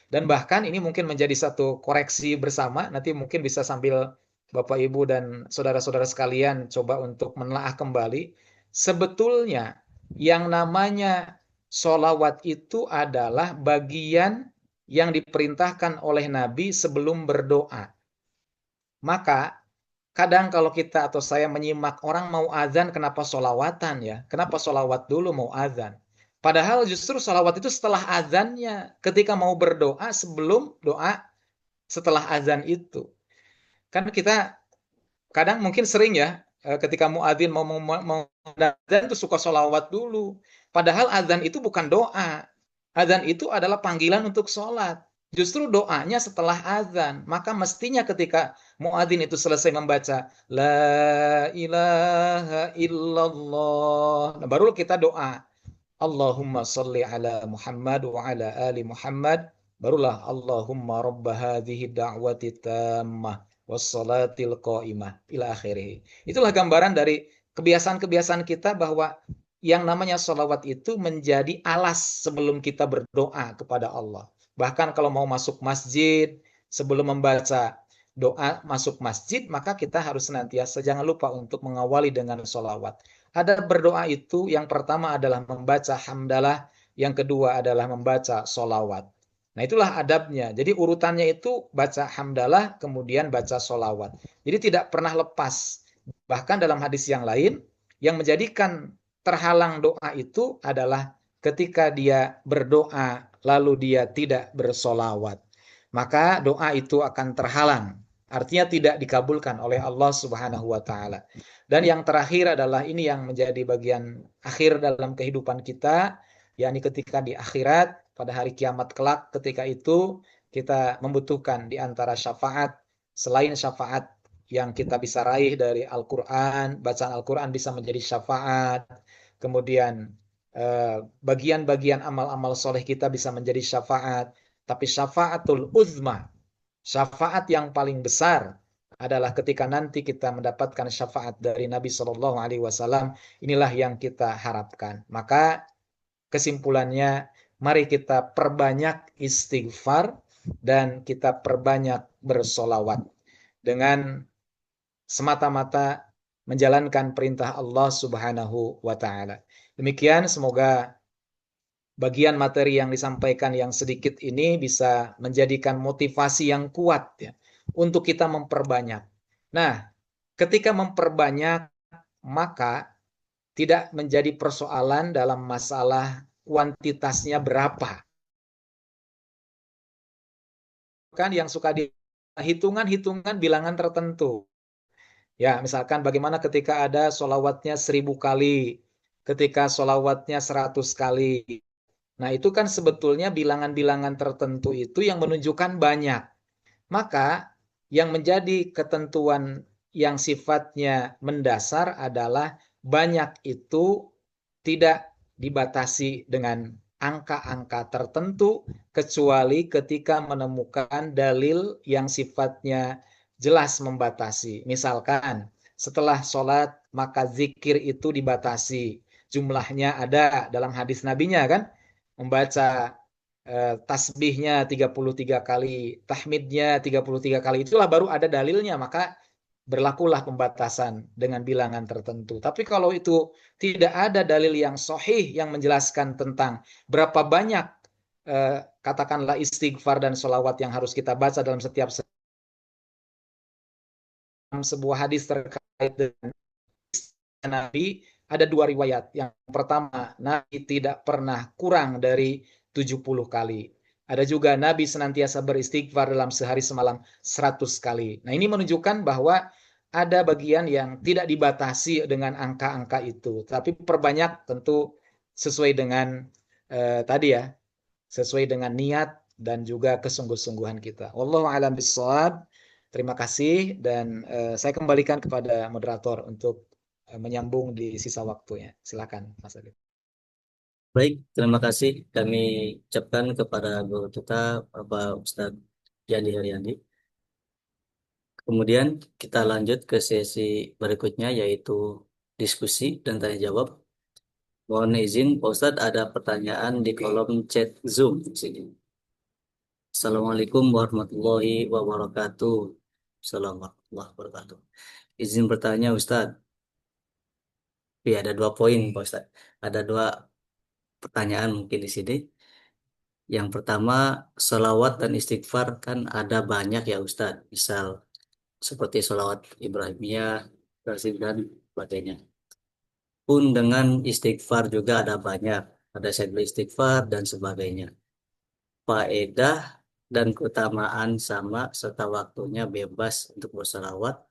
Dan bahkan ini mungkin menjadi satu koreksi bersama, nanti mungkin bisa sambil Bapak Ibu dan saudara-saudara sekalian coba untuk menelaah kembali. Sebetulnya yang namanya solawat itu adalah bagian yang diperintahkan oleh Nabi sebelum berdoa. Maka kadang kalau kita atau saya menyimak orang mau azan, kenapa solawatan ya? Kenapa solawat dulu mau azan? Padahal justru solawat itu setelah azannya. Ketika mau berdoa sebelum doa setelah azan itu. Kan kita kadang mungkin sering ya ketika muadzin mau azan itu suka solawat dulu. Padahal azan itu bukan doa. Azan itu adalah panggilan untuk sholat. Justru doanya setelah azan. Maka mestinya ketika muadzin itu selesai membaca La ilaha illallah. Nah, baru kita doa. Allahumma salli ala Muhammad wa ala ali Muhammad. Barulah Allahumma rabba hadhihi da'wati tammah wassalatil qa'imah ila akhirih. Itulah gambaran dari kebiasaan-kebiasaan kita bahwa yang namanya sholawat itu menjadi alas sebelum kita berdoa kepada Allah. Bahkan kalau mau masuk masjid, sebelum membaca doa masuk masjid, maka kita harus senantiasa jangan lupa untuk mengawali dengan sholawat. Adab berdoa itu yang pertama adalah membaca hamdalah, yang kedua adalah membaca sholawat. Nah itulah adabnya. Jadi urutannya itu baca hamdalah, kemudian baca sholawat. Jadi tidak pernah lepas. Bahkan dalam hadis yang lain, yang menjadikan terhalang doa itu adalah ketika dia berdoa lalu dia tidak bersolawat. Maka doa itu akan terhalang. Artinya tidak dikabulkan oleh Allah Subhanahu wa taala. Dan yang terakhir adalah ini yang menjadi bagian akhir dalam kehidupan kita, yakni ketika di akhirat pada hari kiamat kelak, ketika itu kita membutuhkan di antara syafaat selain syafaat yang kita bisa raih dari Al-Qur'an, bacaan Al-Qur'an bisa menjadi syafaat. Kemudian bagian-bagian amal-amal soleh kita bisa menjadi syafaat. Tapi syafaatul uzma, syafaat yang paling besar adalah ketika nanti kita mendapatkan syafaat dari Nabi Shallallahu Alaihi Wasallam. Inilah yang kita harapkan. Maka kesimpulannya, mari kita perbanyak istighfar dan kita perbanyak bersolawat dengan semata-mata menjalankan perintah Allah Subhanahu wa taala. Demikian, semoga bagian materi yang disampaikan yang sedikit ini bisa menjadikan motivasi yang kuat ya untuk kita memperbanyak. Nah, ketika memperbanyak maka tidak menjadi persoalan dalam masalah kuantitasnya berapa. Kan yang suka di hitungan-hitungan bilangan tertentu. Ya, misalkan bagaimana ketika ada solawatnya 1.000 kali, ketika solawatnya 100 kali. Nah, itu kan sebetulnya bilangan-bilangan tertentu itu yang menunjukkan banyak. Maka yang menjadi ketentuan yang sifatnya mendasar adalah banyak itu tidak dibatasi dengan angka-angka tertentu kecuali ketika menemukan dalil yang sifatnya jelas membatasi. Misalkan setelah sholat maka zikir itu dibatasi. Jumlahnya ada dalam hadis nabinya kan, membaca tasbihnya 33 kali, tahmidnya 33 kali, itulah baru ada dalilnya, maka berlakulah pembatasan dengan bilangan tertentu. Tapi kalau itu tidak ada dalil yang sahih yang menjelaskan tentang berapa banyak katakanlah istighfar dan sholawat yang harus kita baca dalam setiap sebuah hadis terkait dengan Nabi, ada dua riwayat. Yang pertama, Nabi tidak pernah kurang dari 70 kali. Ada juga Nabi senantiasa beristighfar dalam sehari semalam 100 kali. Nah, ini menunjukkan bahwa ada bagian yang tidak dibatasi dengan angka-angka itu. Tapi perbanyak tentu sesuai dengan tadi ya, sesuai dengan niat dan juga kesungguh-sungguhan kita. Wallahu a'lam bishawab. Terima kasih dan saya kembalikan kepada moderator untuk menyambung di sisa waktunya. Silakan, Mas Adit. Baik, terima kasih kami ucapkan kepada guru kita, Bapak Ustadz Yani Haryadi. Kemudian kita lanjut ke sesi berikutnya, yaitu diskusi dan tanya jawab. Mohon izin, Pak Ustadz, ada pertanyaan di kolom chat Zoom di sini. Assalamualaikum warahmatullahi wabarakatuh. Assalamualaikum warahmatullahi wabarakatuh. Izin bertanya, Ustadz. Ya, ada dua poin, Pak Ustadz. Ada dua pertanyaan mungkin di sini. Yang pertama, selawat dan istighfar kan ada banyak ya Ustadz. Misal seperti selawat Ibrahimiyah, dan sebagainya. Pun dengan istighfar juga ada banyak. Ada segel istighfar dan sebagainya. Faedah dan keutamaan sama serta waktunya bebas untuk berselawat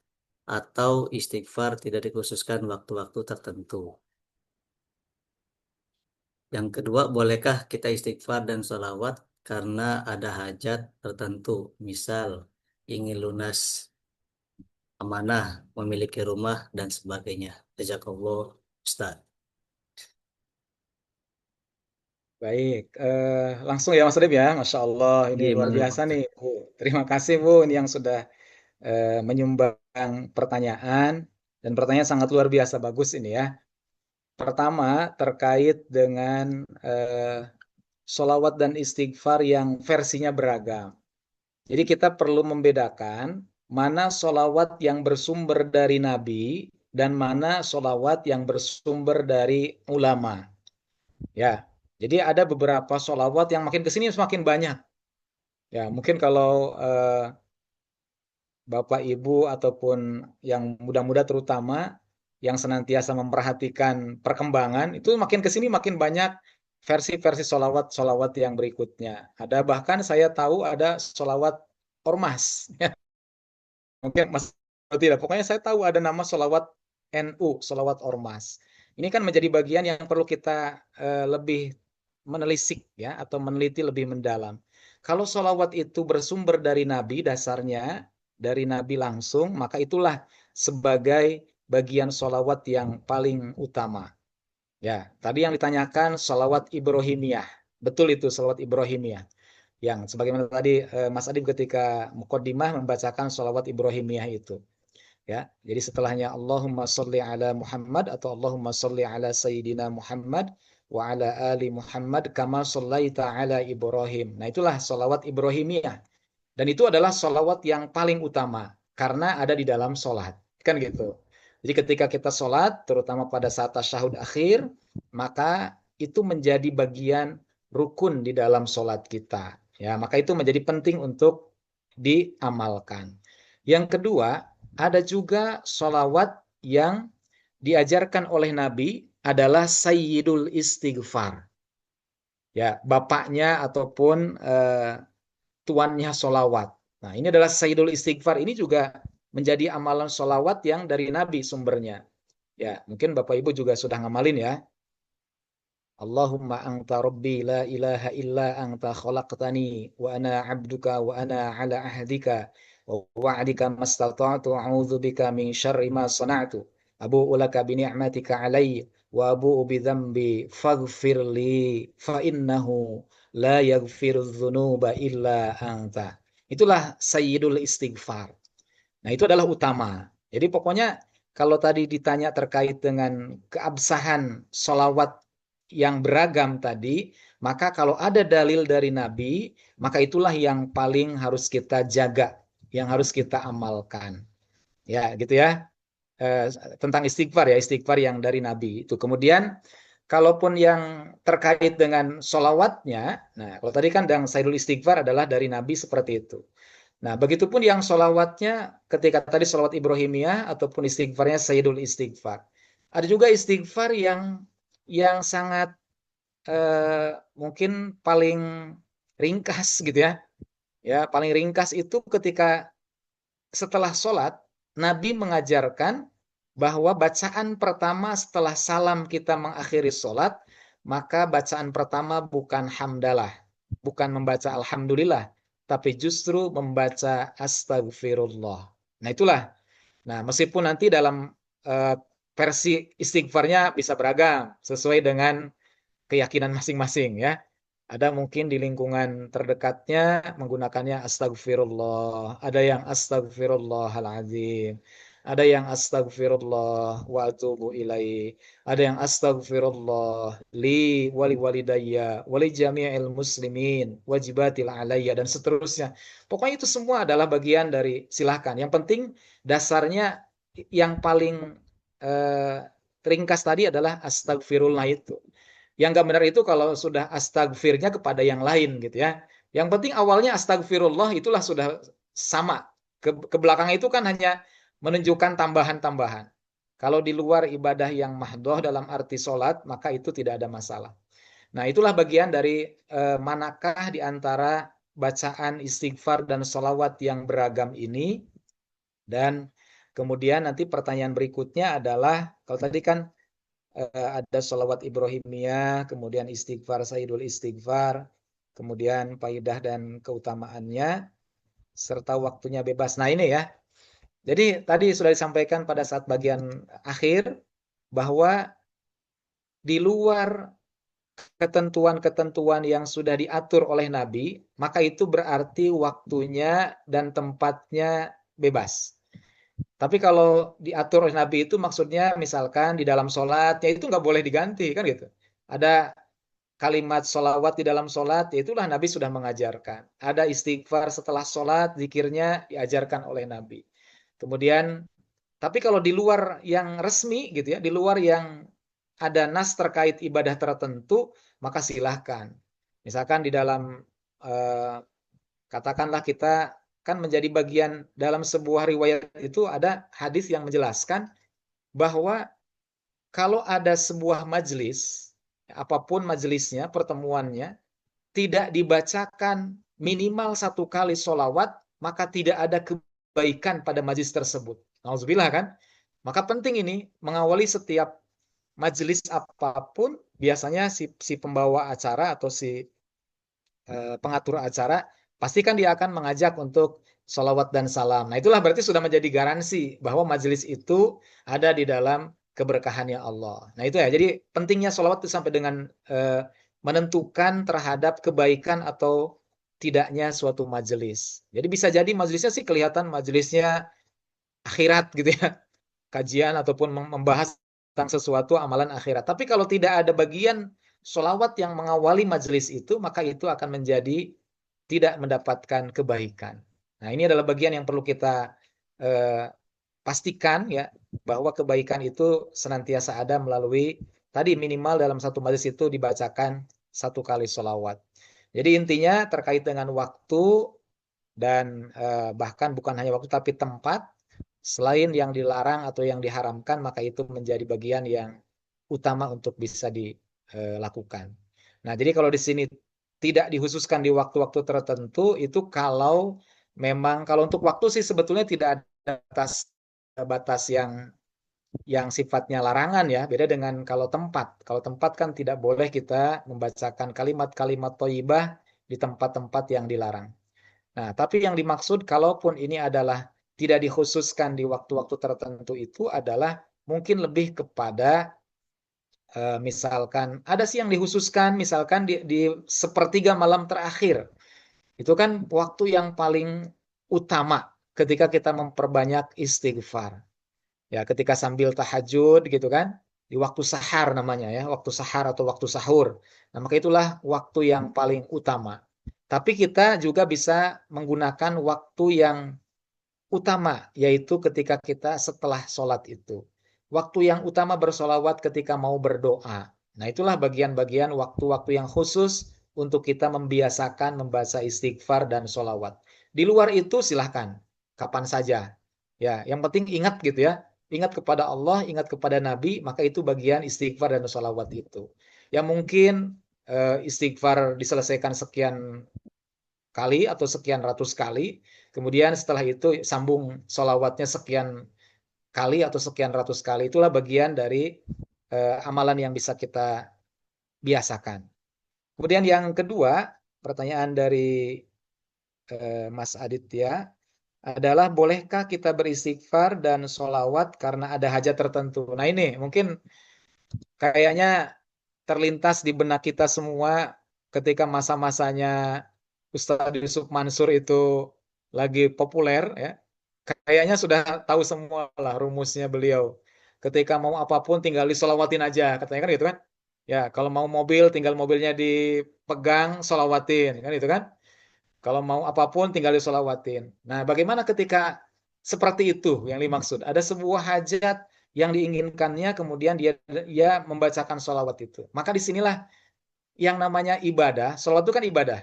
atau istighfar tidak dikhususkan waktu-waktu tertentu. Yang kedua, bolehkah kita istighfar dan sholawat karena ada hajat tertentu, misal ingin lunas amanah, memiliki rumah, dan sebagainya. Jazakallah, Ustaz. Baik, langsung ya Mas Adit ya. Masya Allah, ini luar Gimana, biasa Pak? nih, Bu. Terima kasih Bu, ini yang sudah menyumbang pertanyaan dan pertanyaan sangat luar biasa bagus ini ya. Pertama, terkait dengan sholawat dan istighfar yang versinya beragam. Jadi kita perlu membedakan mana solawat yang bersumber dari Nabi dan mana solawat yang bersumber dari ulama. Ya, jadi ada beberapa solawat yang makin kesini semakin banyak. Ya, mungkin kalau Bapak Ibu ataupun yang muda-muda terutama yang senantiasa memperhatikan perkembangan itu makin kesini makin banyak versi-versi solawat-solawat yang berikutnya. Ada bahkan saya tahu ada solawat ormas. Mungkin Mas tidak. Pokoknya saya tahu ada nama solawat NU, solawat ormas. Ini kan menjadi bagian yang perlu kita lebih menelisik ya atau meneliti lebih mendalam. Kalau solawat itu bersumber dari Nabi dasarnya, dari Nabi langsung, maka itulah sebagai bagian solawat yang paling utama. Ya, tadi yang ditanyakan solawat Ibrahimiyah. Betul itu solawat Ibrahimiyah. Yang sebagaimana tadi Mas Adib ketika muqaddimah membacakan sholawat Ibrahimiyah itu. Ya, jadi setelahnya Allahumma sholli ala Muhammad atau Allahumma sholli ala Sayyidina Muhammad wa ala ali Muhammad kama shollaita ala Ibrahim. Nah itulah sholawat Ibrahimiyah. Dan itu adalah sholawat yang paling utama karena ada di dalam sholat. Kan gitu. Jadi ketika kita sholat, terutama pada saat tasyahud akhir, maka itu menjadi bagian rukun di dalam sholat kita. Ya, maka itu menjadi penting untuk diamalkan. Yang kedua, ada juga sholawat yang diajarkan oleh Nabi adalah Sayyidul Istighfar. Ya, bapaknya ataupun tuannya solawat. Nah, ini adalah Sayyidul Istighfar. Ini juga menjadi amalan solawat yang dari Nabi sumbernya. Ya, mungkin Bapak Ibu juga sudah ngamalin ya. Allahumma anta rabbi la ilaha illa anta khalaqtani wa ana abduka wa ana ala ahdika wa wa'dika mastata'tu a'udzu bika min syarri ma sana'tu abu'u laka bi ni'matika alayya wa abu'u bi dzambi faghfir li fa innahu la yaghfiru dzunuba illa anta. Itulah sayyidul istighfar. Nah, itu adalah utama. Jadi pokoknya kalau tadi ditanya terkait dengan keabsahan solawat yang beragam tadi, maka kalau ada dalil dari Nabi, maka itulah yang paling harus kita jaga, yang harus kita amalkan. Ya, gitu ya. Tentang istighfar ya, istighfar yang dari Nabi itu. Kemudian, kalaupun yang terkait dengan solawatnya, nah kalau tadi kan yang Sayyidul Istighfar adalah dari Nabi seperti itu. Nah, begitupun yang solawatnya ketika tadi solawat Ibrahimiyah ataupun istighfarnya Sayyidul Istighfar. Ada juga istighfar yang sangat mungkin paling ringkas gitu ya. Ya, paling ringkas itu ketika setelah sholat, Nabi mengajarkan bahwa bacaan pertama setelah salam kita mengakhiri sholat, maka bacaan pertama bukan hamdalah, bukan membaca alhamdulillah, tapi justru membaca astagfirullah. Nah itulah. Nah meskipun nanti dalam uh, versi istighfarnya bisa beragam sesuai dengan keyakinan masing-masing ya. Ada mungkin di lingkungan terdekatnya menggunakannya astagfirullah, ada yang astagfirullahaladzim, ada yang astagfirullah wa atubu ilaih, ada yang astagfirullah li wali walidayya wali jami'il muslimin wajibatil alayya dan seterusnya. Pokoknya itu semua adalah bagian dari silahkan. Yang penting dasarnya yang paling eh, ringkas tadi adalah astagfirullah itu. Yang gak benar itu kalau sudah astagfirnya kepada yang lain gitu ya. Yang penting awalnya astagfirullah itulah sudah sama. Ke belakang itu kan hanya menunjukkan tambahan-tambahan. Kalau di luar ibadah yang mahdoh dalam arti sholat, maka itu tidak ada masalah. Nah itulah bagian dari manakah di antara bacaan istighfar dan sholawat yang beragam ini. Dan kemudian nanti pertanyaan berikutnya adalah, kalau tadi kan ada sholawat Ibrahimiyah, kemudian istighfar Sayyidul Istighfar, kemudian faidah dan keutamaannya, serta waktunya bebas. Nah ini ya, jadi tadi sudah disampaikan pada saat bagian akhir, bahwa di luar ketentuan-ketentuan yang sudah diatur oleh Nabi, maka itu berarti waktunya dan tempatnya bebas. Tapi kalau diatur oleh Nabi itu maksudnya misalkan di dalam sholatnya itu nggak boleh diganti kan gitu. Ada kalimat sholawat di dalam sholat, ya itulah Nabi sudah mengajarkan. Ada istighfar setelah sholat, zikirnya diajarkan oleh Nabi. Kemudian, tapi kalau di luar yang resmi gitu ya, di luar yang ada nas terkait ibadah tertentu, maka silahkan. Misalkan di dalam eh, katakanlah kita kan menjadi bagian dalam sebuah riwayat itu ada hadis yang menjelaskan bahwa kalau ada sebuah majelis, apapun majelisnya, pertemuannya, tidak dibacakan minimal 1 kali sholawat, maka tidak ada kebaikan pada majelis tersebut. Nauzubillah kan? Maka penting ini mengawali setiap majelis apapun, biasanya si pembawa acara atau si pengatur acara, pasti kan dia akan mengajak untuk sholawat dan salam. Nah itulah berarti sudah menjadi garansi bahwa majelis itu ada di dalam keberkahannya Allah. Nah itu ya, jadi pentingnya sholawat itu sampai dengan menentukan terhadap kebaikan atau tidaknya suatu majelis. Jadi bisa jadi majelisnya sih kelihatan majelisnya akhirat gitu ya, kajian ataupun membahas tentang sesuatu amalan akhirat. Tapi kalau tidak ada bagian sholawat yang mengawali majelis itu, maka itu akan menjadi tidak mendapatkan kebaikan. Nah, ini adalah bagian yang perlu kita eh, pastikan ya, bahwa kebaikan itu senantiasa ada melalui tadi minimal dalam satu majelis itu dibacakan 1 kali sholawat. Jadi intinya terkait dengan waktu dan bahkan bukan hanya waktu tapi tempat, selain yang dilarang atau yang diharamkan, maka itu menjadi bagian yang utama untuk bisa dilakukan. Nah, jadi kalau di sini tidak dikhususkan di waktu-waktu tertentu, itu kalau memang kalau untuk waktu sih sebetulnya tidak ada batas yang sifatnya larangan ya. Beda dengan kalau tempat. Kalau tempat kan tidak boleh kita membacakan kalimat-kalimat thayyibah di tempat-tempat yang dilarang. Nah, tapi yang dimaksud kalaupun ini adalah tidak dikhususkan di waktu-waktu tertentu itu adalah mungkin lebih kepada misalkan ada sih yang dikhususkan misalkan di sepertiga malam terakhir. Itu kan waktu yang paling utama ketika kita memperbanyak istighfar. Ya, ketika sambil tahajud gitu kan, di waktu sahar namanya ya, waktu sahar atau waktu sahur. Nah, maka itulah waktu yang paling utama. Tapi kita juga bisa menggunakan waktu yang utama, yaitu ketika kita setelah sholat itu. Waktu yang utama bersolawat ketika mau berdoa. Nah, itulah bagian-bagian waktu-waktu yang khusus untuk kita membiasakan membaca istighfar dan solawat. Di luar itu silahkan, kapan saja. Ya, yang penting ingat gitu ya. Ingat kepada Allah, ingat kepada Nabi, maka itu bagian istighfar dan solawat itu. Ya mungkin istighfar diselesaikan sekian kali atau sekian ratus kali. Kemudian setelah itu sambung solawatnya sekian kali atau sekian ratus kali. Itulah bagian dari amalan yang bisa kita biasakan. Kemudian yang kedua, pertanyaan dari Mas Aditya adalah bolehkah kita beristighfar dan solawat karena ada hajat tertentu? Nah ini mungkin kayaknya terlintas di benak kita semua ketika masa-masanya Ustadz Yusuf Mansur itu lagi populer ya. Kayaknya sudah tahu semua lah rumusnya beliau. Ketika mau apapun tinggal disolawatin aja, katanya kan gitu kan. Ya, kalau mau mobil tinggal mobilnya dipegang, solawatin, kan itu kan. Kalau mau apapun tinggal disolawatin. Nah, bagaimana ketika seperti itu yang dimaksud? Ada sebuah hajat yang diinginkannya, kemudian dia membacakan solawat itu. Maka disinilah yang namanya ibadah. Solawat itu kan ibadah.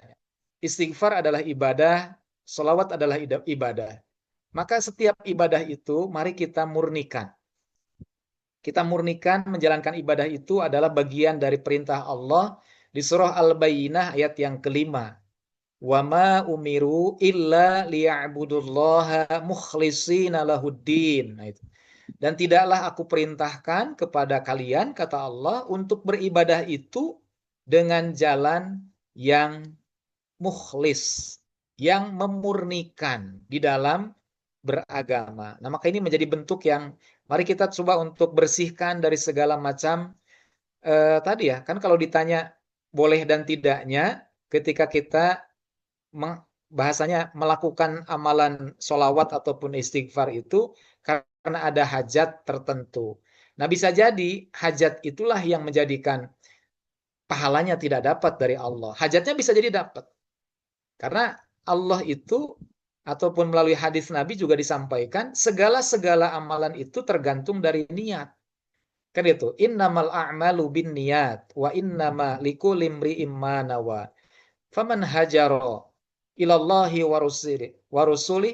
Istighfar adalah ibadah, solawat adalah ibadah. Maka setiap ibadah itu mari kita murnikan. Kita murnikan menjalankan ibadah itu adalah bagian dari perintah Allah di surah Al-Bayyinah ayat yang kelima. Wa ma umiru illa liya'budullaha mukhlishina lahuddin. Nah itu. Dan tidaklah aku perintahkan kepada kalian, kata Allah, untuk beribadah itu dengan jalan yang mukhlis, yang memurnikan di dalam beragama. Nah, maka ini menjadi bentuk yang mari kita coba untuk bersihkan dari segala macam tadi ya, kan kalau ditanya boleh dan tidaknya ketika kita bahasanya melakukan amalan solawat ataupun istighfar itu karena ada hajat tertentu. Nah, bisa jadi hajat itulah yang menjadikan pahalanya tidak dapat dari Allah. Hajatnya bisa jadi dapat. Karena Allah itu ataupun melalui hadis Nabi juga disampaikan segala-segala amalan itu tergantung dari niat. Kan itu, innamal a'malu bin niat wa innama likulli imri'im ma nawa. Faman hajara ilallahi wa rusuli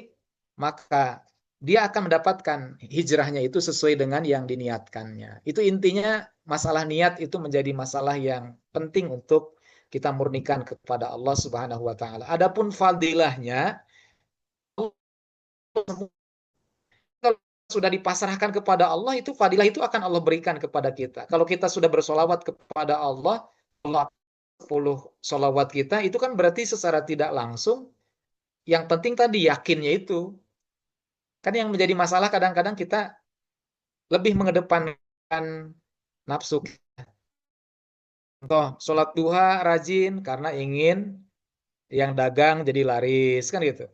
maka dia akan mendapatkan hijrahnya itu sesuai dengan yang diniatkannya. Itu intinya masalah niat itu menjadi masalah yang penting untuk kita murnikan kepada Allah Subhanahu wa taala. Adapun fadilahnya kalau sudah dipasrahkan kepada Allah itu fadilah itu akan Allah berikan kepada kita. Kalau kita sudah bersolawat kepada Allah, Allah 10 solawat kita itu kan berarti secara tidak langsung yang penting tadi yakinnya itu. Kan yang menjadi masalah kadang-kadang kita lebih mengedepankan nafsu. Contoh, sholat duha rajin karena ingin yang dagang jadi laris kan gitu.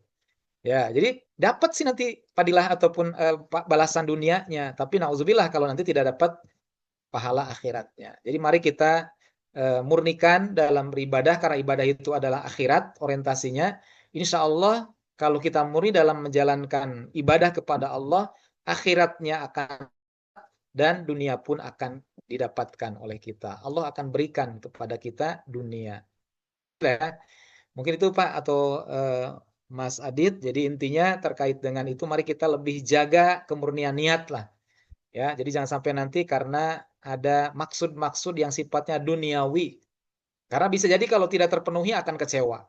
Ya, jadi dapat sih nanti padilah ataupun balasan dunianya, tapi nauzubillah kalau nanti tidak dapat pahala akhiratnya. Jadi mari kita murnikan dalam beribadah karena ibadah itu adalah akhirat orientasinya. Insya Allah kalau kita murni dalam menjalankan ibadah kepada Allah, akhiratnya akan dan dunia pun akan didapatkan oleh kita. Allah akan berikan kepada kita dunia. Ya, mungkin itu Pak atau Mas Adit. Jadi intinya terkait dengan itu mari kita lebih jaga kemurnian niat lah. Ya, jadi jangan sampai nanti karena ada maksud-maksud yang sifatnya duniawi. Karena bisa jadi kalau tidak terpenuhi akan kecewa.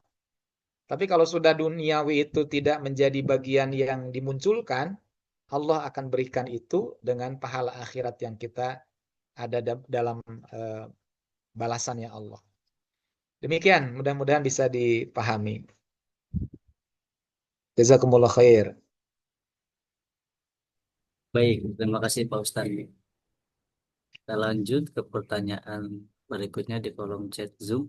Tapi kalau sudah duniawi itu tidak menjadi bagian yang dimunculkan, Allah akan berikan itu dengan pahala akhirat yang kita ada dalam eh, balasannya Allah. Demikian, mudah-mudahan bisa dipahami. Jazakumullah khair. Baik, terima kasih Pak Ustadz. Kita lanjut ke pertanyaan berikutnya di kolom chat Zoom.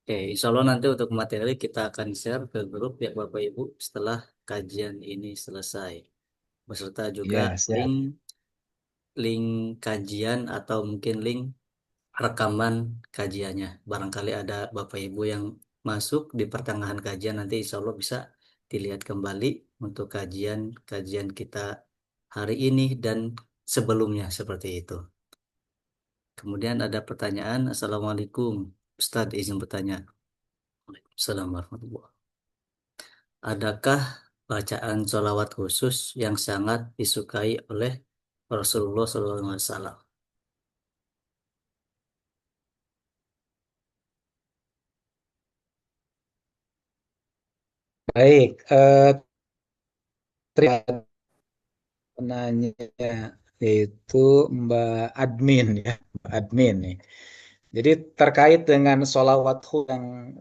Oke, insya Allah nanti untuk materi kita akan share ke grup ya Bapak Ibu setelah kajian ini selesai. Beserta juga Ya, siap. link link kajian atau mungkin link rekaman kajiannya. Barangkali ada Bapak Ibu yang masuk di pertengahan kajian nanti insya Allah bisa dilihat kembali untuk kajian kita hari ini dan sebelumnya seperti itu. Kemudian ada pertanyaan, Assalamualaikum. Ustadz izin bertanya. Assalamualaikum warahmatullahi wabarakatuh. Adakah bacaan sholawat khusus yang sangat disukai oleh Rasulullah SAW? Baik, terima penanya yaitu Mbak Admin ya, Mbak Admin nih. Jadi terkait dengan sholawat yang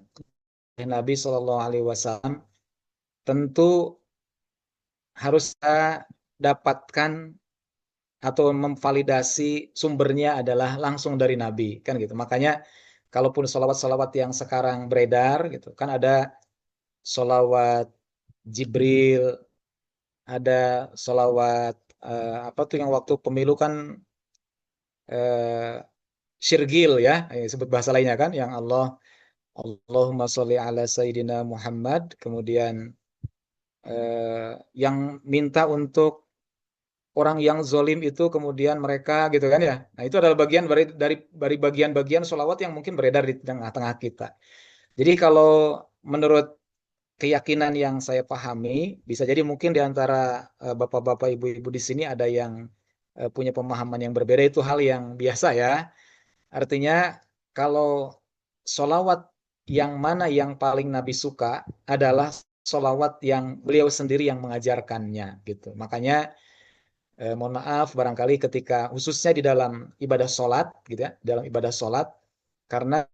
Nabi Shallallahu Alaihi Wasallam tentu harus kita dapatkan atau memvalidasi sumbernya adalah langsung dari Nabi kan gitu. Makanya kalaupun sholawat-sholawat yang sekarang beredar gitu kan ada sholawat Jibril, ada sholawat apa tuh yang waktu pemilu kan eh, Syirgil ya, sebut bahasa lainnya kan, yang Allahumma sholli ala Sayyidina Muhammad, kemudian yang minta untuk orang yang zolim itu kemudian mereka gitu kan ya. Nah itu adalah bagian dari bagian-bagian sholawat yang mungkin beredar di tengah-tengah kita. Jadi kalau menurut keyakinan yang saya pahami, bisa jadi mungkin di antara bapak-bapak, ibu-ibu di sini ada yang punya pemahaman yang berbeda, itu hal yang biasa ya. Artinya kalau solawat yang mana yang paling Nabi suka adalah solawat yang beliau sendiri yang mengajarkannya gitu. Makanya mohon maaf barangkali ketika khususnya di dalam ibadah sholat gitu ya, dalam ibadah sholat karena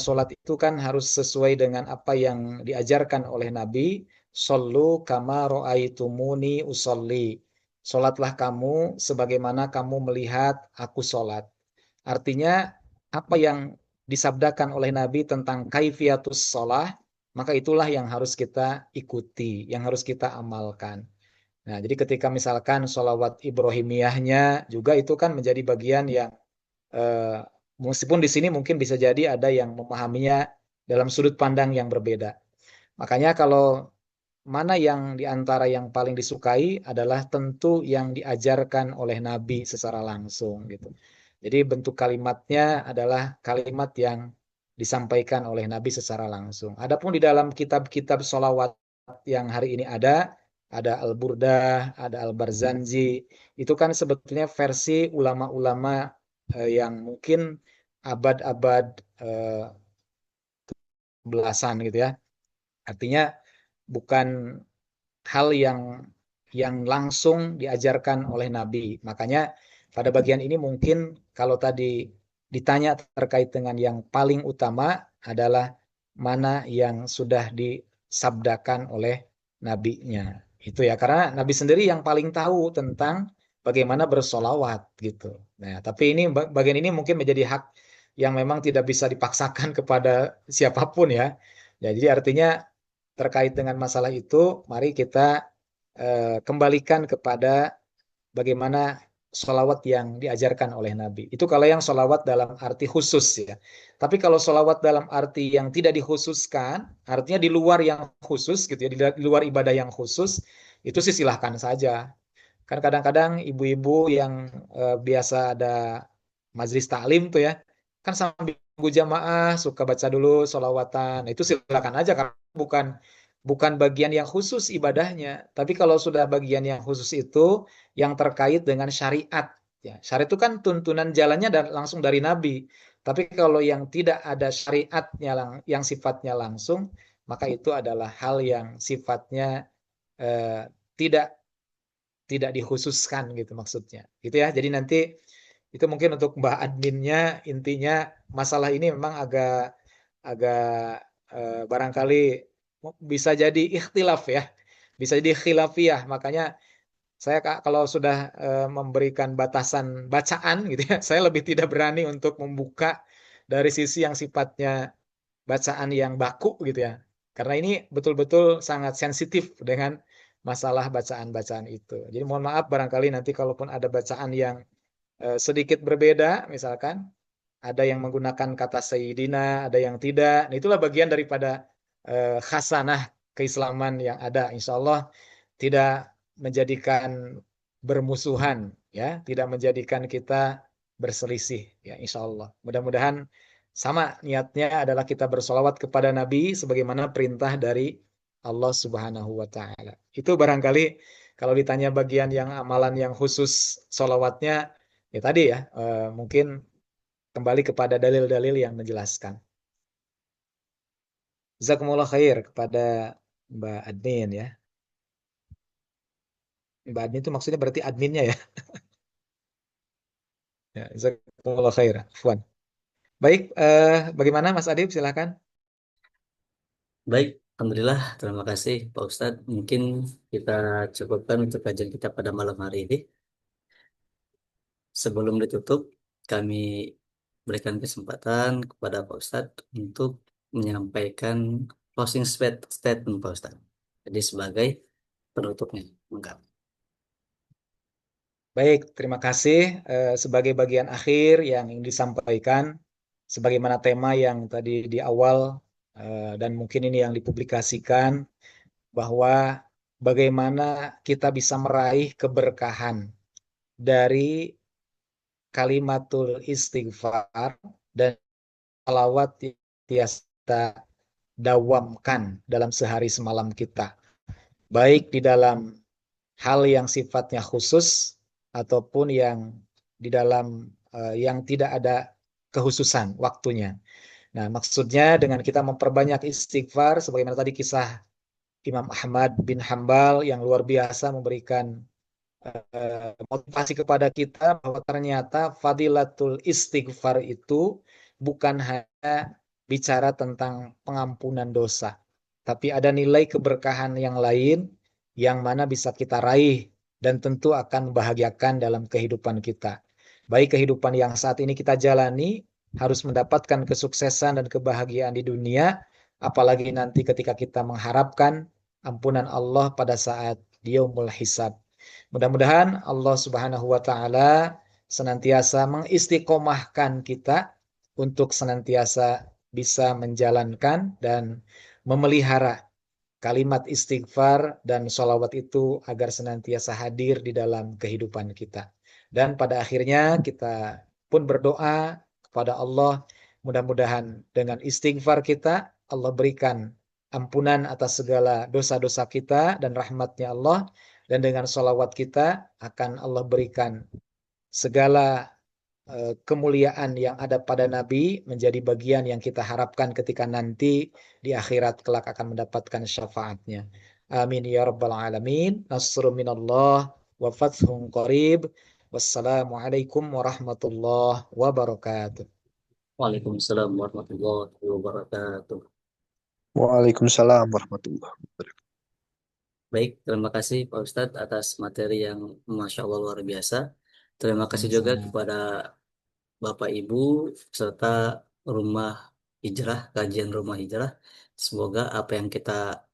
sholat itu kan harus sesuai dengan apa yang diajarkan oleh Nabi. Sallu kama ro'aitumuni usolli. Sholatlah kamu sebagaimana kamu melihat aku sholat. Artinya apa yang disabdakan oleh Nabi tentang kaifiatus sholah, maka itulah yang harus kita ikuti, yang harus kita amalkan. Nah, jadi ketika misalkan sholawat Ibrahimiyahnya juga itu kan menjadi bagian yang eh, meskipun di sini mungkin bisa jadi ada yang memahaminya dalam sudut pandang yang berbeda. Makanya kalau mana yang di antara yang paling disukai adalah tentu yang diajarkan oleh Nabi secara langsung gitu. Jadi bentuk kalimatnya adalah kalimat yang disampaikan oleh Nabi secara langsung. Adapun di dalam kitab-kitab sholawat yang hari ini ada Al-Burdah, ada Al-Barzanji, itu kan sebetulnya versi ulama-ulama yang mungkin abad-abad eh, belasan gitu ya. Artinya bukan hal yang langsung diajarkan oleh Nabi. Makanya pada bagian ini mungkin kalau tadi ditanya terkait dengan yang paling utama adalah mana yang sudah disabdakan oleh nabinya. Itu ya, karena Nabi sendiri yang paling tahu tentang bagaimana bersolawat gitu. Nah, tapi ini bagian ini mungkin menjadi hak yang memang tidak bisa dipaksakan kepada siapapun ya. Ya, jadi artinya terkait dengan masalah itu, mari kita kembalikan kepada bagaimana sholawat yang diajarkan oleh Nabi. Itu kalau yang sholawat dalam arti khusus ya. Tapi kalau sholawat dalam arti yang tidak dikhususkan, artinya di luar yang khusus gitu ya, di luar ibadah yang khusus, itu sih silahkan saja. Kan kadang-kadang ibu-ibu yang biasa ada majelis taklim tuh ya, kan sambil nunggu jamaah suka baca dulu sholawatan. Itu silakan aja karena bukan bukan bagian yang khusus ibadahnya. Tapi kalau sudah bagian yang khusus itu yang terkait dengan syariat, ya syariat itu kan tuntunan jalannya dan langsung dari Nabi. Tapi kalau yang tidak ada syariatnya yang sifatnya langsung, maka itu adalah hal yang sifatnya tidak tidak dikhususkan gitu maksudnya. Gitu ya. Jadi nanti itu mungkin untuk Mbak adminnya intinya masalah ini memang agak agak barangkali bisa jadi ikhtilaf ya. Bisa jadi khilafiyah. Makanya saya kalau sudah memberikan batasan bacaan gitu ya, saya lebih tidak berani untuk membuka dari sisi yang sifatnya bacaan yang baku gitu ya. Karena ini betul-betul sangat sensitif dengan masalah bacaan-bacaan itu. Jadi mohon maaf barangkali nanti kalaupun ada bacaan yang sedikit berbeda, misalkan ada yang menggunakan kata Sayyidina, ada yang tidak. Nah, itulah bagian daripada khasanah keislaman yang ada. Insya Allah tidak menjadikan bermusuhan, ya, tidak menjadikan kita berselisih, ya, Insya Allah. Mudah-mudahan sama niatnya adalah kita bersolawat kepada Nabi sebagaimana perintah dari Allah Subhanahu wa Ta'ala. Itu barangkali kalau ditanya bagian yang amalan yang khusus solawatnya, ya tadi ya, mungkin kembali kepada dalil-dalil yang menjelaskan. Jazakumullah khair kepada Mbak Admin ya. Mbak Admin itu maksudnya berarti adminnya ya. Ya, jazakumullah khair. Afwan. Baik, bagaimana Mas Adib? Silakan. Baik, Alhamdulillah, terima kasih Pak Ustadz. Mungkin kita cukupkan untuk kajian kita pada malam hari ini. Sebelum ditutup, kami berikan kesempatan kepada Pak Ustadz untuk menyampaikan closing statement Pak Ustadz. Jadi sebagai penutupnya. Enggak. Baik, terima kasih. Sebagai bagian akhir yang ingin disampaikan, sebagaimana tema yang tadi di awal dan mungkin ini yang dipublikasikan, bahwa bagaimana kita bisa meraih keberkahan dari kalimatul istighfar dan salawat yang kita dawamkan dalam sehari semalam kita. Baik di dalam hal yang sifatnya khusus ataupun yang di dalam yang tidak ada kekhususan waktunya. Nah, maksudnya dengan kita memperbanyak istighfar, sebagaimana tadi kisah Imam Ahmad bin Hambal yang luar biasa memberikan motivasi kepada kita bahwa ternyata fadilatul istighfar itu bukan hanya bicara tentang pengampunan dosa, tapi ada nilai keberkahan yang lain yang mana bisa kita raih dan tentu akan membahagiakan dalam kehidupan kita. Baik kehidupan yang saat ini kita jalani harus mendapatkan kesuksesan dan kebahagiaan di dunia, apalagi nanti ketika kita mengharapkan ampunan Allah pada saat yaumul hisab. Mudah-mudahan Allah Subhanahu wa taala senantiasa mengistiqomahkan kita untuk senantiasa bisa menjalankan dan memelihara kalimat istighfar dan sholawat itu agar senantiasa hadir di dalam kehidupan kita. Dan pada akhirnya kita pun berdoa kepada Allah, mudah-mudahan dengan istighfar kita, Allah berikan ampunan atas segala dosa-dosa kita dan rahmatnya Allah. Dan dengan sholawat kita akan Allah berikan segala kemuliaan yang ada pada Nabi menjadi bagian yang kita harapkan ketika nanti di akhirat kelak akan mendapatkan syafaatnya. Amin ya rabbal alamin. Nasrun minallah wa fathun qarib. Wassalamualaikum warahmatullahi wabarakatuh. Waalaikumsalam warahmatullahi wabarakatuh. Waalaikumsalam warahmatullahi wabarakatuh. Baik, terima kasih Pak Ustadz atas materi yang Masya Allah luar biasa. Terima kasih juga Sama-sama. kepada Bapak Ibu serta Rumah Hijrah, kajian Rumah Hijrah. Semoga apa yang kita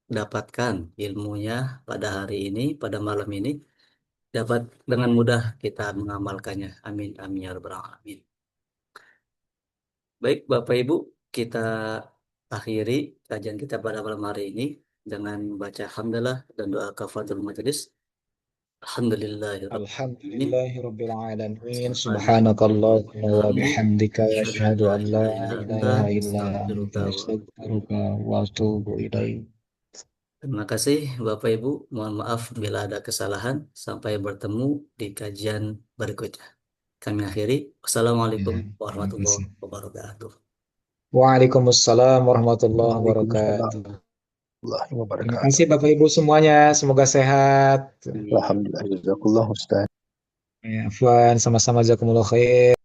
dapatkan ilmunya pada hari ini, pada malam ini, dapat dengan mudah kita mengamalkannya. Amin, amin ya rabbal alamin. Baik, Bapak Ibu, kita akhiri kajian kita pada malam hari ini dengan baca hamdalah dan doa kafaratul majelis. Alhamdulillahirrahmanirrahim. Alhamdulillahirabbil alamin. Subhanakallahumma wa Subhanakallahumma bihamdika asyhadu an asyhadu la an la ilaha illa anta ilaha illa anta astaghfiruka wa astaghfiruka wa atubu ilaik. terima kasih Bapak Ibu. Mohon maaf bila ada kesalahan. Sampai bertemu di kajian berikutnya. Kami akhiri. Wassalamualaikum Ya, terima warahmatullahi kasih. wabarakatuh. Waalaikumsalam warahmatullahi Waalaikumsalam wabarakatuh. warahmatullahi Terima wabarakatuh. kasih Bapak Ibu semuanya. Semoga sehat. Amin. Alhamdulillah, jazakallah Ustaz. Ya, Afwan, sama-sama jazakumullah khair.